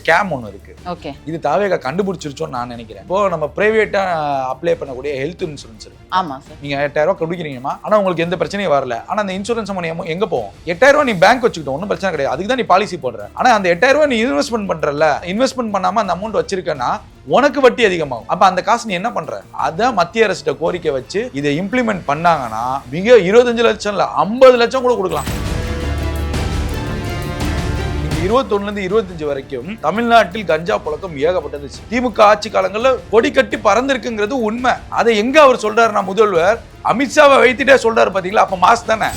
Scam ஒன்று இருக்கு. Okay, இது தாவேகா கண்டுபிடிச்சிருச்சோன்னு நான் நினைக்கிறேன். இப்போ நம்ம பிரைவேட்டா அப்ளை பண்ணக்கூடிய ஹெல்த் இன்சூரன்ஸ் இருக்கு. ஆமா சார். நீங்க 8000 ரூபாய் கொடுக்குறீங்கம்மா, ஆனா உங்களுக்கு எந்த பிரச்சனையும் வரல. ஆனா அந்த இன்சூரன்ஸ் மணி எங்க போகும்? 8000 ரூபாய் நீ பேங்க் வச்சுக்கிட்டோம், ஒன்றும் பிரச்சனை கிடையாது. அதுக்கு தான் நீ பாலிசி போடுற. ஆனா அந்த 8000 ரூபாய் நீ இன்வெஸ்ட்மெண்ட் பண்றல, இன்வெஸ்ட்மெண்ட் பண்ணாம அந்த அமௌண்ட் வச்சிருக்கனா உனக்கு வட்டி அதிகமாகும். அப்ப அந்த காசு நீ என்ன பண்ற? அத மத்திய அரசு கோரிக்கை வச்சு இதை இம்ப்ளிமெண்ட் பண்ணாங்கன்னா மிக 25 லட்சம் இல்ல 50 லட்சம் கூட கொடுக்கலாம். 21 25 வரைக்கும் தமிழ்நாட்டில் கஞ்சா புழக்கம் ஏகப்பட்டது. திமுக ஆட்சி காலங்கள்ல கொடி கட்டி பறந்திருக்குங்கிறது உண்மை. அதை எங்க அவர் சொல்றாருன்னா, முதல்வர் அமித்ஷாவை வைத்துட்டே சொல்றாரு பாத்தீங்களா, அப்ப மாஸ் தானே.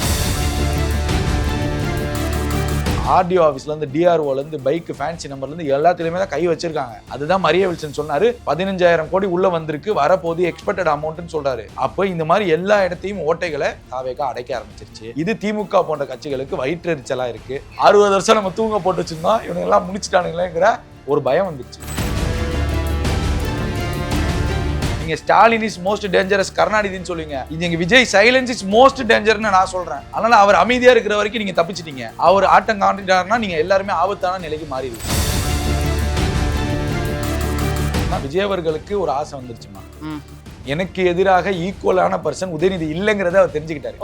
ஆர்டிஓ ஆஃபீஸ்ல இருந்து டிஆர்ஓல இருந்து பைக் ஃபேன்சி நம்பர்ல இருந்து எல்லாத்துலயுமே தான் கை வச்சிருக்காங்க. அதுதான் மரிய வில்சன் சொன்னாரு, 15000 கோடி உள்ள வந்திருக்கு, வரப்போது எக்ஸ்பெக்டட் அமௌண்ட்னு சொல்றாரு. அப்ப இந்த மாதிரி எல்லா இடத்தையும் ஓட்டைகளை தாவேகா அடைக்க ஆரம்பிச்சிருச்சு. இது திமுக போன்ற கட்சிகளுக்கு வயிற்றெரிச்சலா இருக்கு. 60 வருஷம் நம்ம தூங்க போட்டு வச்சிருந்தோம், இவங்க எல்லாம் முடிச்சுட்டானுங்களேங்கிற ஒரு பயம் வந்துருச்சு. ஸ்டாலின் இஸ் மோஸ்ட் டேஞ்சரஸ், கருணாநிதினு சொல்லுவீங்க. இது எங்க விஜய் சைலன்ஸ் இஸ் மோஸ்ட் டேஞ்சர்னு நான் சொல்றேன். அதனால அவர் அமைதியா இருக்கிற வரைக்கும் நீங்க தப்பிச்சிட்டீங்க. அவர் ஆட்டம் காண்டிட்டாருன்னா நீங்க எல்லாருமே ஆபத்தான நிலைக்கு மாறிடுவீங்க. விஜய் அவர்களுக்கு ஒரு ஆசை வந்துருச்சுமா, எனக்கு எதிராக ஈக்குவலான பர்சன் உதயநிதி இல்லைங்கிறத அவர் தெரிஞ்சுக்கிட்டாரு.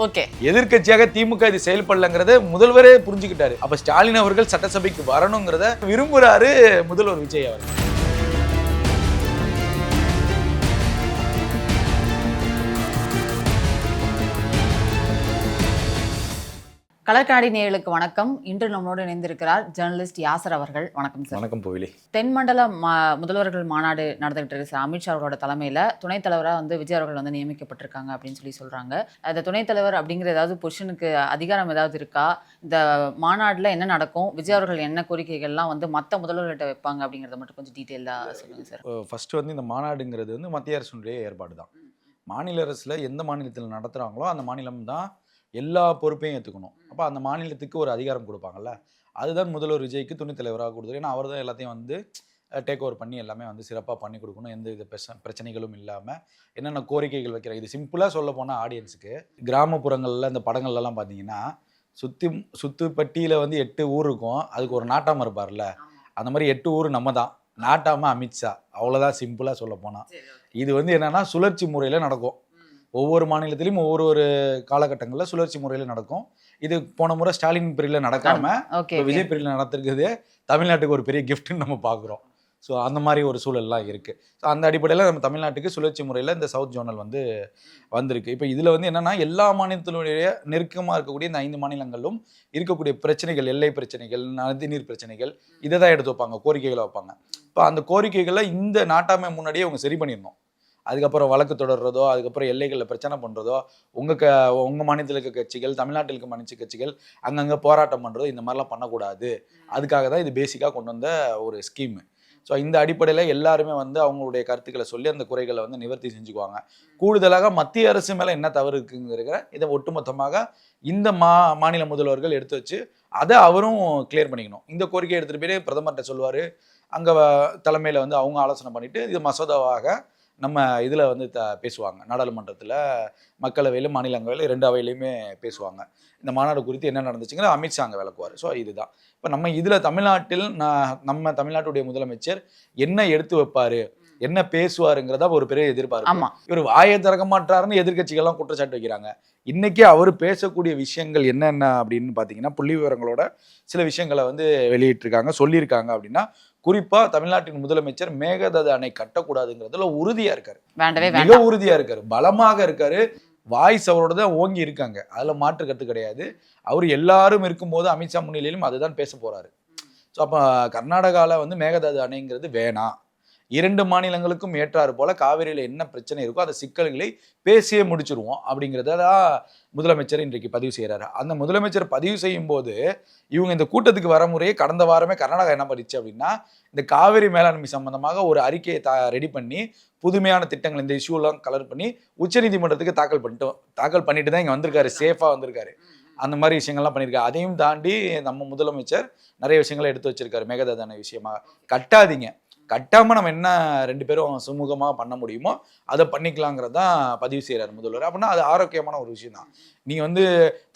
எதிர்கட்சியாக திமுக இது செயல்படலங்கிறத முதல்வரே புரிஞ்சுக்கிட்டாரு. அப்ப ஸ்டாலின் அவர்கள் சட்டசபைக்கு வரணுங்கிறத விரும்புறாரு முதல்வர் விஜய் அவர்கள். கலர்காடி நேயர்களுக்கு வணக்கம். இன்று நம்மளோடு இணைந்திருக்கிறார் ஜேர்னலிஸ்ட் யாசர் அவர்கள். வணக்கம் சார். வணக்கம் போவிலி. தென்மண்டல முதல்வர்கள் மாநாடு நடந்துகிட்டு இருக்கு. அமித்ஷா அவர்களோட தலைமையில துணைத் தலைவராக விஜய் அவர்கள் நியமிக்கப்பட்டிருக்காங்க அப்படின்னு சொல்றாங்க. அந்த துணைத் தலைவர் அப்படிங்கிற ஏதாவது பொசிஷனுக்கு அதிகாரம் ஏதாவது இருக்கா? இந்த மாநாடுல என்ன நடக்கும்? விஜய் அவர்கள் என்ன கோரிக்கைகள்லாம் மற்ற முதல்வர்கள்ட்ட வைப்பாங்க அப்படிங்கறத மட்டும் கொஞ்சம் டீட்டெயிலா சொல்லுங்க சார். ஃபர்ஸ்ட் இந்த மாநாடுங்கிறது மத்திய அரசுடைய ஏற்பாடு தான். மாநில அரசுல எந்த மாநிலத்தில் நடத்துறாங்களோ அந்த மாநிலம் தான் எல்லா பொறுப்பையும் ஏற்றுக்கணும். அப்போ அந்த மாநிலத்துக்கு ஒரு அதிகாரம் கொடுப்பாங்கல்ல, அதுதான் முதல்வர் விஜய்க்கு துணைத் தலைவராக கொடுத்துரு. ஏன்னா அவர் தான் எல்லாத்தையும் டேக் ஓவர் பண்ணி எல்லாமே சிறப்பாக பண்ணி கொடுக்கணும். எந்த வித பிரச்சனைகளும் இல்லாமல் என்னென்ன கோரிக்கைகள் வைக்கிறாங்க. இது சிம்பிளாக சொல்ல போனால் ஆடியன்ஸுக்கு கிராமப்புறங்களில் இந்த படங்கள்லாம் பார்த்தீங்கன்னா சுத்துப்பட்டியில் 8 ஊர் இருக்கும், அதுக்கு ஒரு நாட்டாமல் இருப்பார்ல, அந்த மாதிரி 8 ஊர் நம்ம தான் நாட்டாமல் அமித்ஷா. அவ்வளோதான் சிம்பிளாக சொல்ல போனால். இது என்னென்னா சுழற்சி முறையில் நடக்கும். ஒவ்வொரு மாநிலத்திலையும் ஒவ்வொரு காலகட்டங்களில் சுழற்சி முறையில் நடக்கும். இது போன முறை ஸ்டாலின் பீரியடில் நடக்காம விஜய் பீரியடில் நடத்திருக்குது. தமிழ்நாட்டுக்கு ஒரு பெரிய கிஃப்ட்னு நம்ம பார்க்குறோம். ஸோ அந்த மாதிரி ஒரு சூழல்லாம் இருக்குது. ஸோ அந்த அடிப்படையில் நம்ம தமிழ்நாட்டுக்கு சுழற்சி முறையில் இந்த சவுத் ஜோனல் வந்திருக்கு. இப்போ இதில் என்னென்னா எல்லா மாநிலத்தினுடைய நெருக்கமாக இருக்கக்கூடிய இந்த 5 மாநிலங்களும் இருக்கக்கூடிய பிரச்சனைகள், எல்லை பிரச்சனைகள், நதிநீர் பிரச்சனைகள், இதை தான் எடுத்து வைப்பாங்க, கோரிக்கைகளை வைப்பாங்க. இப்போ அந்த கோரிக்கைகளை இந்த நாட்டாமை முன்னாடியே அவங்க சரி பண்ணிடணும். அதுக்கப்புறம் வழக்கு தொடர்றதோ, அதுக்கப்புறம் எல்லைகளில் பிரச்சனை பண்ணுறதோ, உங்கள் மாநிலத்தில் இருக்க கட்சிகள், தமிழ்நாட்டில் இருக்க மாநில கட்சிகள் அங்கங்கே போராட்டம் பண்ணுறதோ இந்த மாதிரிலாம் பண்ணக்கூடாது. அதுக்காக தான் இது பேசிக்காக கொண்டு வந்த ஒரு ஸ்கீமு. ஸோ இந்த அடிப்படையில் எல்லாருமே அவங்களுடைய கருத்துக்களை சொல்லி அந்த குறைகளை நிவர்த்தி செஞ்சுக்குவாங்க. கூடுதலாக மத்திய அரசு மேலே என்ன தவறு இருக்குங்கிற இதை ஒட்டுமொத்தமாக இந்த மாநில முதல்வர்கள் எடுத்து வச்சு அதை அவரும் கிளியர் பண்ணிக்கணும். இந்த கோரிக்கையை எடுத்துகிட்டு போய் பிரதமர்கிட்ட சொல்லுவார். அங்கே தலைமையில் அவங்க ஆலோசனை பண்ணிவிட்டு இது மசோதாவாக நம்ம இதில் பேசுவாங்க. நாடாளுமன்றத்தில், மக்களவையில், மாநிலங்களவையில் 2 அவையிலையுமே பேசுவாங்க. இந்த மாநாடு குறித்து என்ன நடந்துச்சுங்கிற அமித்ஷா அங்கே விளக்குவார். ஸோ இதுதான் இப்போ நம்ம இதில் தமிழ்நாட்டில் நம்ம தமிழ்நாட்டுடைய முதலமைச்சர் என்ன எடுத்து வைப்பார், என்ன பேசுவாருங்கிறதா ஒரு பெரிய எதிர்பார்ப்பு. இவர் வாயை திறக்க மாட்டாருன்னு எதிர்கட்சிகள்லாம் குற்றச்சாட்டு வைக்கிறாங்க. இன்னைக்கு அவர் பேசக்கூடிய விஷயங்கள் என்னென்ன அப்படின்னு பார்த்தீங்கன்னா, புள்ளி விவரங்களோட சில விஷயங்களை வெளியிட்டிருக்காங்க, சொல்லியிருக்காங்க. அப்படின்னா குறிப்பாக தமிழ்நாட்டின் முதலமைச்சர் மேகதாது அணை கட்டக்கூடாதுங்கிறதுல உறுதியா இருக்காரு, மிக உறுதியா இருக்காரு, பலமாக இருக்காரு. வாய்ஸ் அவரோட தான் ஓங்கி இருக்காங்க, அதில் மாற்று கருத்து கிடையாது. அவர் எல்லாரும் இருக்கும்போது அமித்ஷா முன்னிலையிலும் அதுதான் பேச போறாரு. ஸோ அப்போ கர்நாடகாவில் மேகதாது அணைங்கிறது வேணாம், 2 மாநிலங்களுக்கும் ஏற்றாறு போல காவிரியில் என்ன பிரச்சனை இருக்கோ அந்த சிக்கல்களை பேசியே முடிச்சிருவோம் அப்படிங்கிறத முதலமைச்சர் இன்றைக்கு பதிவு செய்கிறாரு. அந்த முதலமைச்சர் பதிவு செய்யும் போது இவங்க இந்த கூட்டத்துக்கு வர முறையே கடந்த வாரமே கர்நாடகா என்ன பண்ணிச்சு அப்படின்னா, இந்த காவிரி மேலாண்மை சம்பந்தமாக ஒரு அறிக்கையை ரெடி பண்ணி புதுமையான திட்டங்கள் இந்த இஷ்யூலாம் கலர் பண்ணி உச்சநீதிமன்றத்துக்கு தாக்கல் பண்ணிட்டு தான் இங்கே வந்திருக்காரு, சேஃபாக வந்திருக்காரு. அந்த மாதிரி விஷயங்கள்லாம் பண்ணியிருக்காரு. அதையும் தாண்டி நம்ம முதலமைச்சர் நிறைய விஷயங்களை எடுத்து வச்சிருக்காரு. மேகதாது அணை விஷயமா கட்டாதீங்க, கட்டாம நம்ம என்ன 2 பேரும் சுமூகமா பண்ண முடியுமோ அதை பண்ணிக்கலாங்கிறதான் பதிவு செய்யறாரு முதல்வர். அப்படின்னா அது ஆரோக்கியமான ஒரு விஷயம் தான். நீங்க வந்து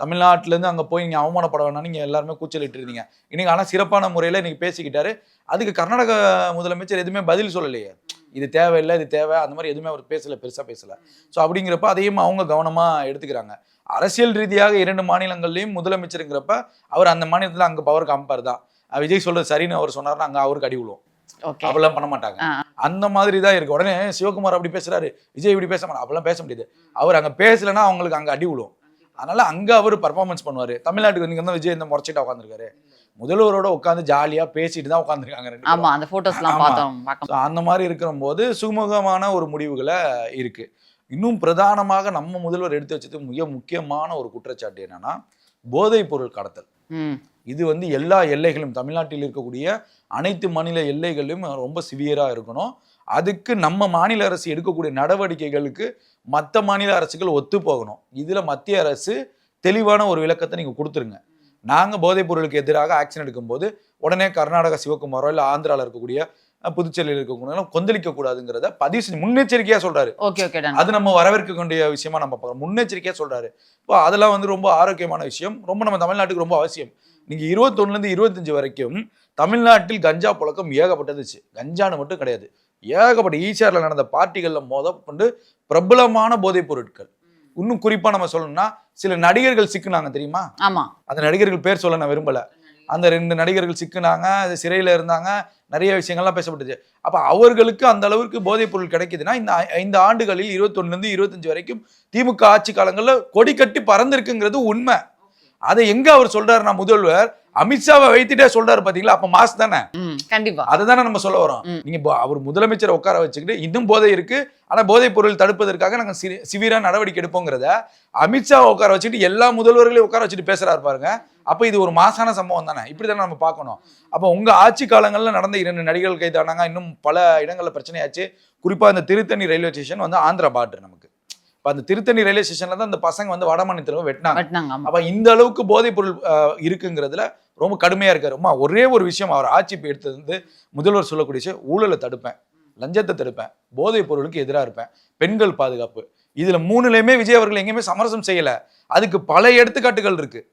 தமிழ்நாட்டுல இருந்து அங்க போய் நீங்க அவமானப்பட வேணாம், நீங்க எல்லாருமே கூச்சலிட்டு இருந்தீங்க. இன்னைக்கு ஆனா சிறப்பான முறையில இன்னைக்கு பேசிக்கிட்டாரு. அதுக்கு கர்நாடக முதலமைச்சர் எதுவுமே பதில் சொல்லலையே. இது தேவையில்லை, இது தேவை, அந்த மாதிரி எதுவுமே அவர் பேசல, பெருசா பேசல. ஸோ அப்படிங்கிறப்ப அதையும் அவங்க கவனமா எடுத்துக்கிறாங்க. அரசியல் ரீதியாக 2 மாநிலங்கள்லயும் முதலமைச்சருங்கிறப்ப அவர் அந்த மாநிலத்துல அங்க பவர் காமிப்பார் தான். விஜய் சொல்றது சரின்னு அவர் சொன்னாருன்னா அங்க அவருக்கு அடி விழும். அப்படிலாம் பண்ண மாட்டாங்க. அந்த மாதிரி தான் இருக்கு. உடனே சிவகுமார் அப்படி பேசுறாரு, விஜய் இப்படி பேச மாட்டாங்க, அப்படிலாம் பேச முடியாது. அவர் அங்க பேசலன்னா அவங்களுக்கு அங்க அடி விழும். அதனால அங்க அவர் பர்ஃபார்மன்ஸ் பண்ணுவாரு. தமிழ்நாட்டுக்கு நீங்க விஜய் இந்த முறைச்சிட்டு உட்காந்துருக்காரு. முதல்வரோட உட்காந்து ஜாலியா பேசிட்டு தான் உட்காந்துருக்காங்க. ஆமா, அந்த போட்டோஸ்லாம் பார்த்தோம். அந்த மாதிரி இருக்கிற போது சுமூகமான ஒரு முடிவுகளை இருக்கு. இன்னும் பிரதானமாக நம்ம முதல்வர் எடுத்து வச்சது மிக முக்கியமான ஒரு குற்றச்சாட்டு என்னன்னா போதைப் பொருள் கடத்தல். இது வந்து எல்லா எல்லைகளும் தமிழ்நாட்டில் இருக்கக்கூடிய அனைத்து மாநில எல்லைகளிலும் ரொம்ப சிவியரா இருக்கணும். அதுக்கு நம்ம மாநில அரசு எடுக்கக்கூடிய நடவடிக்கைகளுக்கு மற்ற மாநில அரசுகள் ஒத்து போகணும். இதுல மத்திய அரசு தெளிவான ஒரு விளக்கத்தை நீங்க கொடுத்துருங்க. நாங்க போதைப் பொருளுக்கு எதிராக ஆக்ஷன் எடுக்கும்போது உடனே கர்நாடகா சிவகுமாரோ இல்ல ஆந்திரால இருக்கக்கூடிய புதுச்சேரியில் இருக்கக்கூடிய கொந்தளிக்க கூடாதுங்கிறத பதிவு செஞ்சு முன்னெச்சரிக்கையா சொல்றாரு. அது நம்ம வரவேற்க வேண்டிய விஷயமா நம்ம பார்க்கணும். முன்னெச்சரிக்கையா சொல்றாரு. இப்போ அதெல்லாம் வந்து ரொம்ப ஆரோக்கியமான விஷயம். ரொம்ப நம்ம தமிழ்நாட்டுக்கு ரொம்ப அவசியம். நீங்க 21ல இருந்து 25 வரைக்கும் தமிழ்நாட்டில் கஞ்சா புழக்கம் ஏகப்பட்டதுச்சு. கஞ்சான்னு மட்டும் கிடையாது, ஏகப்பட்ட ஈசிஆர்ல நடந்த பார்ட்டிகள்ல கொண்டு பிரபலமான போதைப் பொருட்கள். இன்னும் குறிப்பா நம்ம சொல்லணும்னா சில நடிகர்கள் சிக்குனாங்க தெரியுமா? ஆமா, அந்த நடிகர்கள் பேர் சொல்ல நான் விரும்பல. அந்த 2 நடிகர்கள் சிக்குனாங்க, அது சிறையில இருந்தாங்க, நிறைய விஷயங்கள்லாம் பேசப்பட்டுச்சு. அப்ப அவர்களுக்கு அந்த அளவுக்கு போதைப் பொருள் கிடைக்குதுன்னா இந்த 5 ஆண்டுகளில் 21ல இருந்து 25 வரைக்கும் திமுக ஆட்சி காலங்கள்ல கொடி கட்டி பறந்திருக்குங்கிறது உண்மை. அதை எங்க அவர் சொல்றாருன்னா முதல்வர் அமித்ஷாவை வைத்துட்டே சொல்றாரு பாத்தீங்களா, அப்ப மாஸ் தானே. கண்டிப்பா அதுதானே நம்ம சொல்ல வரோம். நீங்க அவர் முதலமைச்சரை உட்கார வச்சுக்கிட்டு இன்னும் போதை இருக்கு, ஆனா போதைப் பொருள் தடுப்பதற்காக நாங்க சிவியரா நடவடிக்கை எடுப்போங்கிறத அமித்ஷாவை உட்கார வச்சுட்டு எல்லா முதல்வர்களையும் உட்கார வச்சுட்டு பேசுறாரு பாருங்க. அப்ப இது ஒரு மாசான சம்பவம் தானே. இப்படித்தானே நம்ம பார்க்கணும். அப்ப உங்க ஆட்சி காலங்கள்ல நடந்த 2 நடிகர்கள் கைதானாங்க. இன்னும் பல இடங்கள்ல பிரச்சனையாச்சு. குறிப்பா இந்த திருத்தணி ரயில்வே ஸ்டேஷன் வந்து ஆந்திரா பார்டர் நமக்கு. இப்ப அந்த திருத்தணி ரயில்வே ஸ்டேஷன்ல தான் அந்த பசங்க வந்து வடமாநிலத்துல வெட்டினாங்க. அப்ப இந்த அளவுக்கு போதைப் பொருள் இருக்குங்கிறதுல ரொம்ப கடுமையா இருக்காரு. ஒரே ஒரு விஷயம் அவர் ஆட்சி எடுத்தது வந்து முதல்வர் சொல்லக்கூடிய விஷயம், ஊழலை தடுப்பேன், லஞ்சத்தை தடுப்பேன், போதைப் பொருளுக்கு எதிராக இருப்பேன், பெண்கள் பாதுகாப்பு. இதுல 3லயுமே விஜய் அவர்கள் எங்கேயுமே சமரசம் செய்யல. அதுக்கு பல எடுத்துக்காட்டுகள் இருக்கு.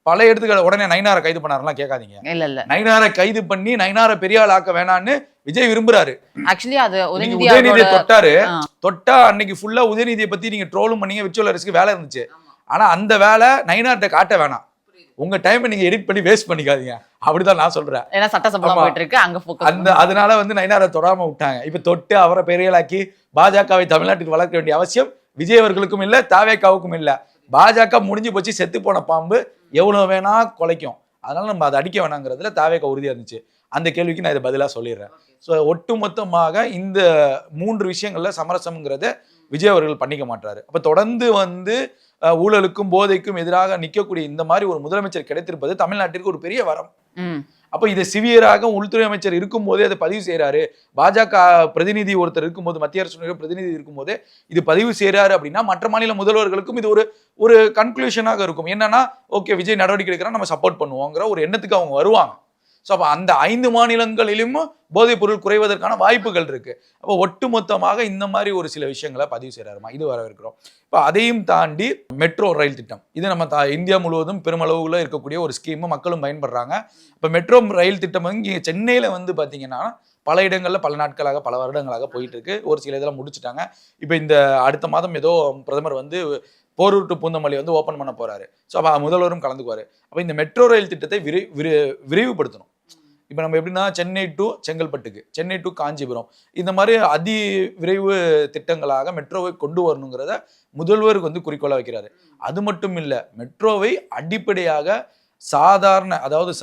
பல எடுத்துக்காட்டு. உடனே நயினாரை கைது பண்ணாருலாம் கேட்காதீங்க. இல்ல நயினாரை கைது பண்ணி நயினாரை பெரிய ஆள் ஆக்க வேணான்னு விஜய் விரும்புறாரு. ஆக்சுவலி அது உதயநிதியை தொட்டா அன்னைக்கு ஃபுல்லா உதயநிதியை பத்தி நீங்க ட்ரோலும் பண்ணீங்க, விர்ச்சுவல் அரசுக்கு வேலை இருந்துச்சு. ஆனா அந்த வேலை நயினார்ட்ட காட்ட வேணாம். உங்க டைம் நீங்க எடிட் பண்ணி வேஸ்ட் பண்ணிக்காதீங்க, அப்படிதான் நான் சொல்றேன். ஏன்னா சட்டசபைலாம் போயிட்டு இருக்கு, அங்க ஃபோக்கஸ் அதனால வந்து நயினாரை தொடாம விட்டாங்க. இப்ப தொட்டு அவரை பெரியலாக்கி பாஜகவை தமிழ்நாட்டுக்கு வளர்க்க வேண்டிய அவசியம் விஜய் அவர்களுக்கும் இல்ல, தாவேக்காவுக்கும் இல்ல. பாஜக முடிஞ்சு போச்சு, செத்து போன பாம்பு எவ்வளவு வேணா குலைக்கும். அதனால நம்ம அதை அடிக்க வேணாங்கிறதுல தாவேக்கா உறுதியா இருந்துச்சு. அந்த கேள்விக்கு நான் இதை பதிலா சொல்லிடுறேன். ஸோ ஒட்டுமொத்தமாக இந்த 3 விஷயங்கள்ல சமரசம்ங்கிறத விஜய் அவர்கள் பண்ணிக்க மாட்டாரு. அப்ப தொடர்ந்து வந்து ஊழலுக்கும் போதைக்கும் எதிராக நிற்கக்கூடிய இந்த மாதிரி ஒரு முதலமைச்சர் கிடைத்திருப்பது தமிழ்நாட்டிற்கு ஒரு பெரிய வரம். அப்ப இதை சிவியராக உள்துறை அமைச்சர் இருக்கும் போதே அதை பதிவு செய்யறாரு. பாஜக பிரதிநிதி ஒருத்தர் இருக்கும்போது, மத்திய அரசு பிரதிநிதி இருக்கும் போதே இது பதிவு செய்யறாரு அப்படின்னா மற்ற மாநில முதல்வர்களுக்கும் இது ஒரு கன்க்ளூஷனாக இருக்கும். என்னன்னா ஓகே, விஜய் நடவடிக்கை எடுக்கிறா, நம்ம சப்போர்ட் பண்ணுவோங்கிற ஒரு எண்ணத்துக்கு அவங்க வருவாங்க. ஸோ அப்போ அந்த 5 மாநிலங்களிலும் போதைப் பொருள் குறைவதற்கான வாய்ப்புகள் இருக்கு. அப்போ ஒட்டுமொத்தமாக இந்த மாதிரி ஒரு சில விஷயங்களை பதிவு செய்யறாருமா, இது வரவேற்கிறோம். இப்போ அதையும் தாண்டி மெட்ரோ ரயில் திட்டம், இது நம்ம இந்தியா முழுவதும் பெருமளவுல இருக்கக்கூடிய ஒரு ஸ்கீம், மக்களும் பயன்படுறாங்க. இப்போ மெட்ரோ ரயில் திட்டம் இங்கே சென்னையில வந்து பார்த்தீங்கன்னா பல இடங்கள்ல பல நாட்களாக பல வருடங்களாக போயிட்டு இருக்கு. ஒரு சில இதெல்லாம் முடிச்சுட்டாங்க. இப்போ இந்த அடுத்த மாதம் ஏதோ பிரதமர் வந்து போரூர் டு பூந்தமல்லி வந்து ஓப்பன் பண்ண போறாரு. ஸோ அப்போ முதல்வரும் கலந்துக்குவாரு. அப்போ இந்த மெட்ரோ ரயில் திட்டத்தை விரிவுபடுத்தணும். இப்போ நம்ம எப்படின்னா சென்னை டு செங்கல்பட்டுக்கு, சென்னை டு காஞ்சிபுரம், இந்த மாதிரி அதி விரைவு திட்டங்களாக மெட்ரோவை கொண்டு வரணுங்கிறத முதல்வருக்கு வந்து குறிக்கோளாக வைக்கிறாரு. அது மட்டும் இல்லை, மெட்ரோவை அடிப்படையாக சாதாரண, அதாவது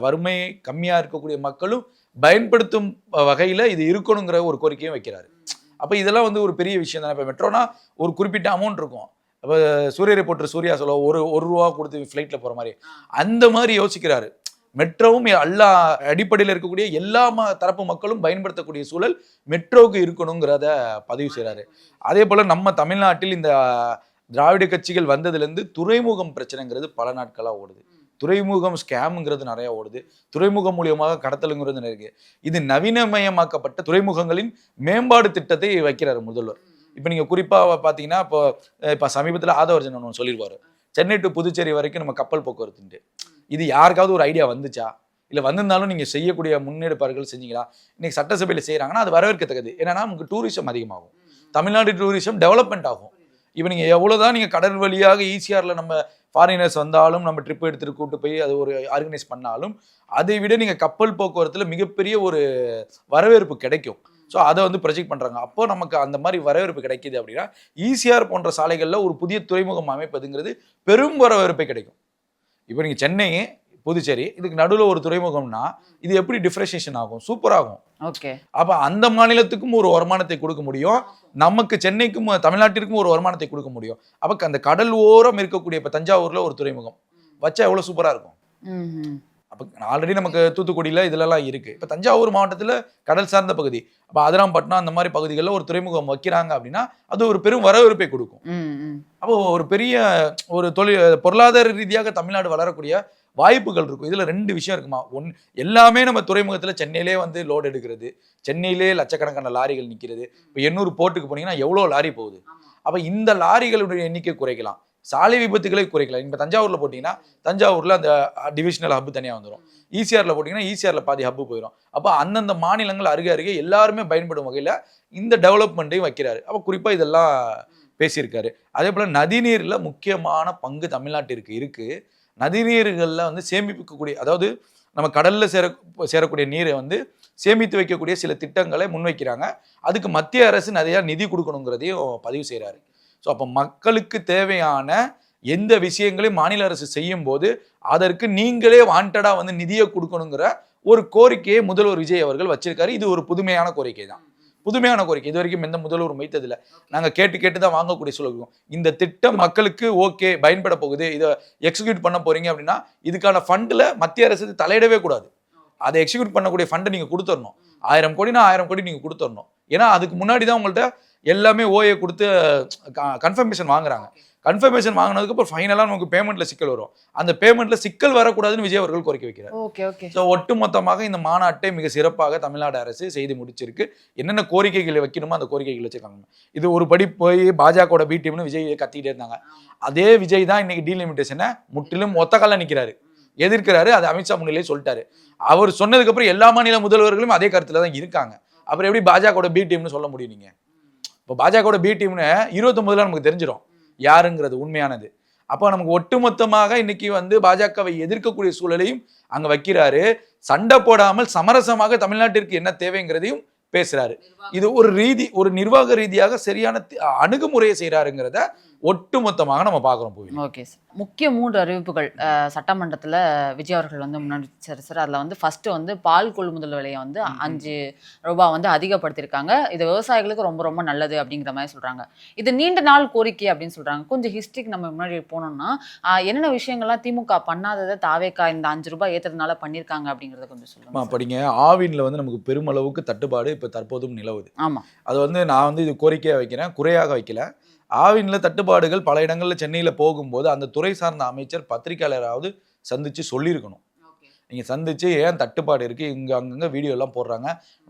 வறுமை கம்மியாக இருக்கக்கூடிய மக்களும் பயன்படுத்தும் வகையில் இது இருக்கணுங்கிற ஒரு கோரிக்கையும் வைக்கிறாரு. அப்போ இதெல்லாம் வந்து ஒரு பெரிய விஷயம் தானே. இப்போ மெட்ரோனா ஒரு குறிப்பிட்ட அமௌண்ட் இருக்கும். அப்போ சூரிய ரிப்போர்ட்டர் சூர்யா சொல்ல ஒரு ரூபா கொடுத்து ஃப்ளைட்டில் போகிற மாதிரி அந்த மாதிரி யோசிக்கிறாரு. மெட்ரோவும் எல்லா அடிப்படையில் இருக்கக்கூடிய எல்லா தரப்பு மக்களும் பயன்படுத்தக்கூடிய சூழல் மெட்ரோவுக்கு இருக்கணுங்கிறத பதிவு செய்கிறாரு. அதே போல் நம்ம தமிழ்நாட்டில் இந்த திராவிட கட்சிகள் வந்ததுலேருந்து துறைமுகம் பிரச்சனைங்கிறது பல நாட்களாக ஓடுது. துறைமுகம் ஸ்கேம்ங்கிறது நிறைய ஓடுது, துறைமுகம் மூலியமாக கடத்தலுங்கிறது நிறைய இருக்கு. இது நவீனமயமாக்கப்பட்ட துறைமுகங்களின் மேம்பாடு திட்டத்தை வைக்கிறாரு முதல்வர். இப்போ நீங்க குறிப்பா பார்த்தீங்கன்னா, இப்போ சமீபத்தில் ஆதவர்ஜன் ஒன்று சொல்லியிருப்பாரு, சென்னை டு புதுச்சேரி வரைக்கும் நம்ம கப்பல் போக்குவரத்துட்டு. இது யாருக்காவது ஒரு ஐடியா வந்துச்சா? இல்லை வந்திருந்தாலும் நீங்கள் செய்யக்கூடிய முன்னெடுப்பார்கள் செஞ்சீங்களா? இன்னைக்கு சட்டசபையில் செய்கிறாங்கன்னா அது வரவேற்கத்தக்கது. என்னன்னா நமக்கு டூரிசம் அதிகமாகும், தமிழ்நாடு டூரிசம் டெவலப்மெண்ட் ஆகும். இப்போ நீங்கள் எவ்வளோதான் நீங்கள் கடல் வழியாக ஈஸியாரில் நம்ம ஃபாரினர்ஸ் வந்தாலும் நம்ம ட்ரிப் எடுத்துகிட்டு கூட்டு போய் அது ஒரு ஆர்கனைஸ் பண்ணாலும் அதை விட நீங்கள் கப்பல் போக்குவரத்தில் மிகப்பெரிய ஒரு வரவேற்பு கிடைக்கும். ஸோ அதை வந்து ப்ரொஜெக்ட் பண்ணுறாங்க. அப்போ நமக்கு அந்த மாதிரி வரவேற்பு கிடைக்கிது அப்படின்னா ஈசிஆர் போன்ற சாலைகளில் ஒரு புதிய துறைமுகம் அமைப்பதுங்கிறது பெரும் வரவேற்பை கிடைக்கும். இப்போ நீங்கள் சென்னை புதுச்சேரி இதுக்கு நடுவில் ஒரு துறைமுகம்னா இது எப்படி டிஃபரன்ஷியேஷன் ஆகும்? சூப்பராகும். ஓகே. அப்போ அந்த மாநிலத்துக்கும் ஒரு வருமானத்தை கொடுக்க முடியும், நமக்கு சென்னைக்கும் தமிழ்நாட்டிற்கும் ஒரு வருமானத்தை கொடுக்க முடியும். அப்போ அந்த கடல் ஓரம் இருக்கக்கூடிய இப்போ தஞ்சாவூரில் ஒரு துறைமுகம் வச்சா எவ்வளோ சூப்பராக இருக்கும். அப்போ ஆல்ரெடி நமக்கு தூத்துக்குடியில் இதிலலாம் இருக்குது. இப்போ தஞ்சாவூர் மாவட்டத்தில் கடல் சார்ந்த பகுதி, அப்போ அதிராம்பட்டினம் அந்த மாதிரி பகுதிகளில் ஒரு துறைமுகம் வைக்கிறாங்க அப்படின்னா அது ஒரு பெரும் வரவேற்பை கொடுக்கும். அப்போ ஒரு பெரிய ஒரு பொருளாதார ரீதியாக தமிழ்நாடு வளரக்கூடிய வாய்ப்புகள் இருக்கும். இதில் 2 விஷயம் இருக்குமா. எல்லாமே நம்ம துறைமுகத்தில் சென்னையிலே வந்து லோடு எடுக்கிறது, சென்னையிலே லட்சக்கணக்கான லாரிகள் நிற்கிறது. இப்போ 800 போர்ட்டுக்கு போனீங்கன்னா எவ்வளோ லாரி போகுது. அப்போ இந்த லாரிகளுடைய எண்ணிக்கை குறைக்கலாம், சாலை விபத்துகளை குறைக்கலாம். இப்போ தஞ்சாவூரில் போட்டிங்கன்னா தஞ்சாவூரில் அந்த டிவிஷனல் ஹப்பு தனியாக வந்துடும், ஈசிஆரில் போட்டிங்கன்னா ஈசிஆரில் பாதி ஹப்பு போயிடும். அப்போ அந்தந்த மாநிலங்கள் அருகே எல்லாருமே பயன்படும் வகையில் இந்த டெவலப்மெண்ட்டையும் வைக்கிறாரு. அப்போ குறிப்பாக இதெல்லாம் பேசியிருக்காரு. அதே போல் நதிநீரில் முக்கியமான பங்கு தமிழ்நாட்டிற்கு இருக்குது. நதிநீர்களில் வந்து சேமிக்கக்கூடிய, அதாவது நம்ம கடலில் சேரக்கூடிய நீரை வந்து சேமித்து வைக்கக்கூடிய சில திட்டங்களை முன்வைக்கிறாங்க. அதுக்கு மத்திய அரசு நிறையா நிதி கொடுக்கணுங்கிறதையும் பதிவு செய்கிறாரு. ஸோ அப்போ மக்களுக்கு தேவையான எந்த விஷயங்களையும் மாநில அரசு செய்யும் போது அதற்கு நீங்களே வாண்டடாக வந்து நிதியை கொடுக்கணுங்கிற ஒரு கோரிக்கையை முதல்வர் விஜய் அவர்கள் வச்சிருக்காரு. இது ஒரு புதுமையான கோரிக்கை தான், புதுமையான கோரிக்கை. இது வரைக்கும் எந்த முதல்வரும் வைத்ததில்லை. நாங்கள் கேட்டு தான் வாங்கக்கூடிய சொல்லுவோம். இந்த திட்டம் மக்களுக்கு ஓகே பயன்பட போகுது, இதை எக்ஸிக்யூட் பண்ண போறீங்க அப்படின்னா இதுக்கான ஃபண்டில் மத்திய அரசு தலையிடவே கூடாது. அதை எக்ஸிக்யூட் பண்ணக்கூடிய ஃபண்டை நீங்கள் கொடுத்துடணும். 1000 கோடினா 1000 கோடி நீங்கள் கொடுத்துடணும். ஏன்னா அதுக்கு முன்னாடி தான் உங்கள்கிட்ட எல்லாமே ஓஏ கொடுத்து கன்ஃபர்மேஷன் வாங்குறாங்க. கன்ஃபர்மேஷன் வாங்கினதுக்கப்புறம் ஃபைனலாக நமக்கு பேமெண்ட்டில் சிக்கல் வரும். அந்த பேமெண்ட்டில் சிக்கல் வரக்கூடாதுன்னு விஜய் அவர்கள் கோரிக்கை வைக்கிறார். ஸோ ஒட்டுமொத்தமாக இந்த மாநாட்டை மிக சிறப்பாக தமிழ்நாடு அரசு செய்து முடிச்சிருக்கு. என்னென்ன கோரிக்கைகளை வைக்கணுமோ அந்த கோரிக்கைகள் வச்சிருக்காங்க. இது ஒரு படி போய் பாஜகவோட பி டீம்னு விஜய் கத்திக்கிட்டே இருந்தாங்க. அதே விஜய் தான் இன்னைக்கு டீலிமிட்டேஷனை முற்றிலும் ஒத்த காலில் நிற்கிறாரு, எதிர்க்கிறாரு. அது அமித்ஷா முன்னிலையே சொல்லிட்டாரு. அவர் சொன்னதுக்கப்புறம் எல்லா மாநில முதல்வர்களும் அதே கருத்தில் தான் இருக்காங்க. அப்புறம் எப்படி பாஜகவோட பி டீம்னு சொல்ல முடியும் நீங்கள்? இப்போ பாஜகவோட பி டீம்னு 29 நமக்கு தெரிஞ்சிடும் யாருங்கிறது உண்மையானது. அப்போ நமக்கு ஒட்டுமொத்தமாக இன்னைக்கு வந்து பாஜகவை எதிர்க்கக்கூடிய சூழலையும் அங்கே வைக்கிறாரு. சண்டை போடாமல் சமரசமாக தமிழ்நாட்டிற்கு என்ன தேவைங்கிறதையும் பேசுறாரு. இது ஒரு நிர்வாக ரீதியாக சரியான அணுகுமுறையை செய்யறாருங்கிறத ஒட்டுமொத்தமாக நம்ம பார்க்குறோம். Okay sir. முக்கிய 3 அறிவிப்புகள் சட்டமன்றத்தில் விஜய் அவர்கள் வந்து முன்னாடி சார். அதில் வந்து ஃபர்ஸ்ட் வந்து பால் கொள்முதல் விலையை வந்து 5 ரூபாய் வந்து அதிகப்படுத்தியிருக்காங்க. இது விவசாயிகளுக்கு ரொம்ப ரொம்ப நல்லது அப்படிங்கிற மாதிரி சொல்கிறாங்க. இது நீண்ட நாள் கோரிக்கை அப்படின்னு சொல்கிறாங்க. கொஞ்சம் ஹிஸ்ட்ரிக்கு நம்ம முன்னாடி போனோம்னா என்னென்ன விஷயங்கள்லாம் திமுக பண்ணாததை தாவேக்கா இந்த 5 ரூபாய் ஏற்றுறதுனால பண்ணியிருக்காங்க அப்படிங்கிறத கொஞ்சம் சொல்லுங்கள். படிங்க. ஆவினில் வந்து நமக்கு பெருமளவுக்கு தட்டுப்பாடு இப்போ தற்போதும் நிலவுது. ஆமாம், அது வந்து நான் வந்து இது கோரிக்கையாக வைக்கிறேன், குறையாக வைக்கல. ஆவினில் தட்டுப்பாடுகள் பல இடங்களில் சென்னையில் போகும்போது அந்த துறை சார்ந்த அமைச்சர் பத்திரிகையாளராவது சந்தித்து சொல்லியிருக்கணும். நீங்கள் சந்தித்து ஏன் தட்டுப்பாடு இருக்குது, இங்கே அங்கங்கே வீடியோலாம் போடுறாங்க,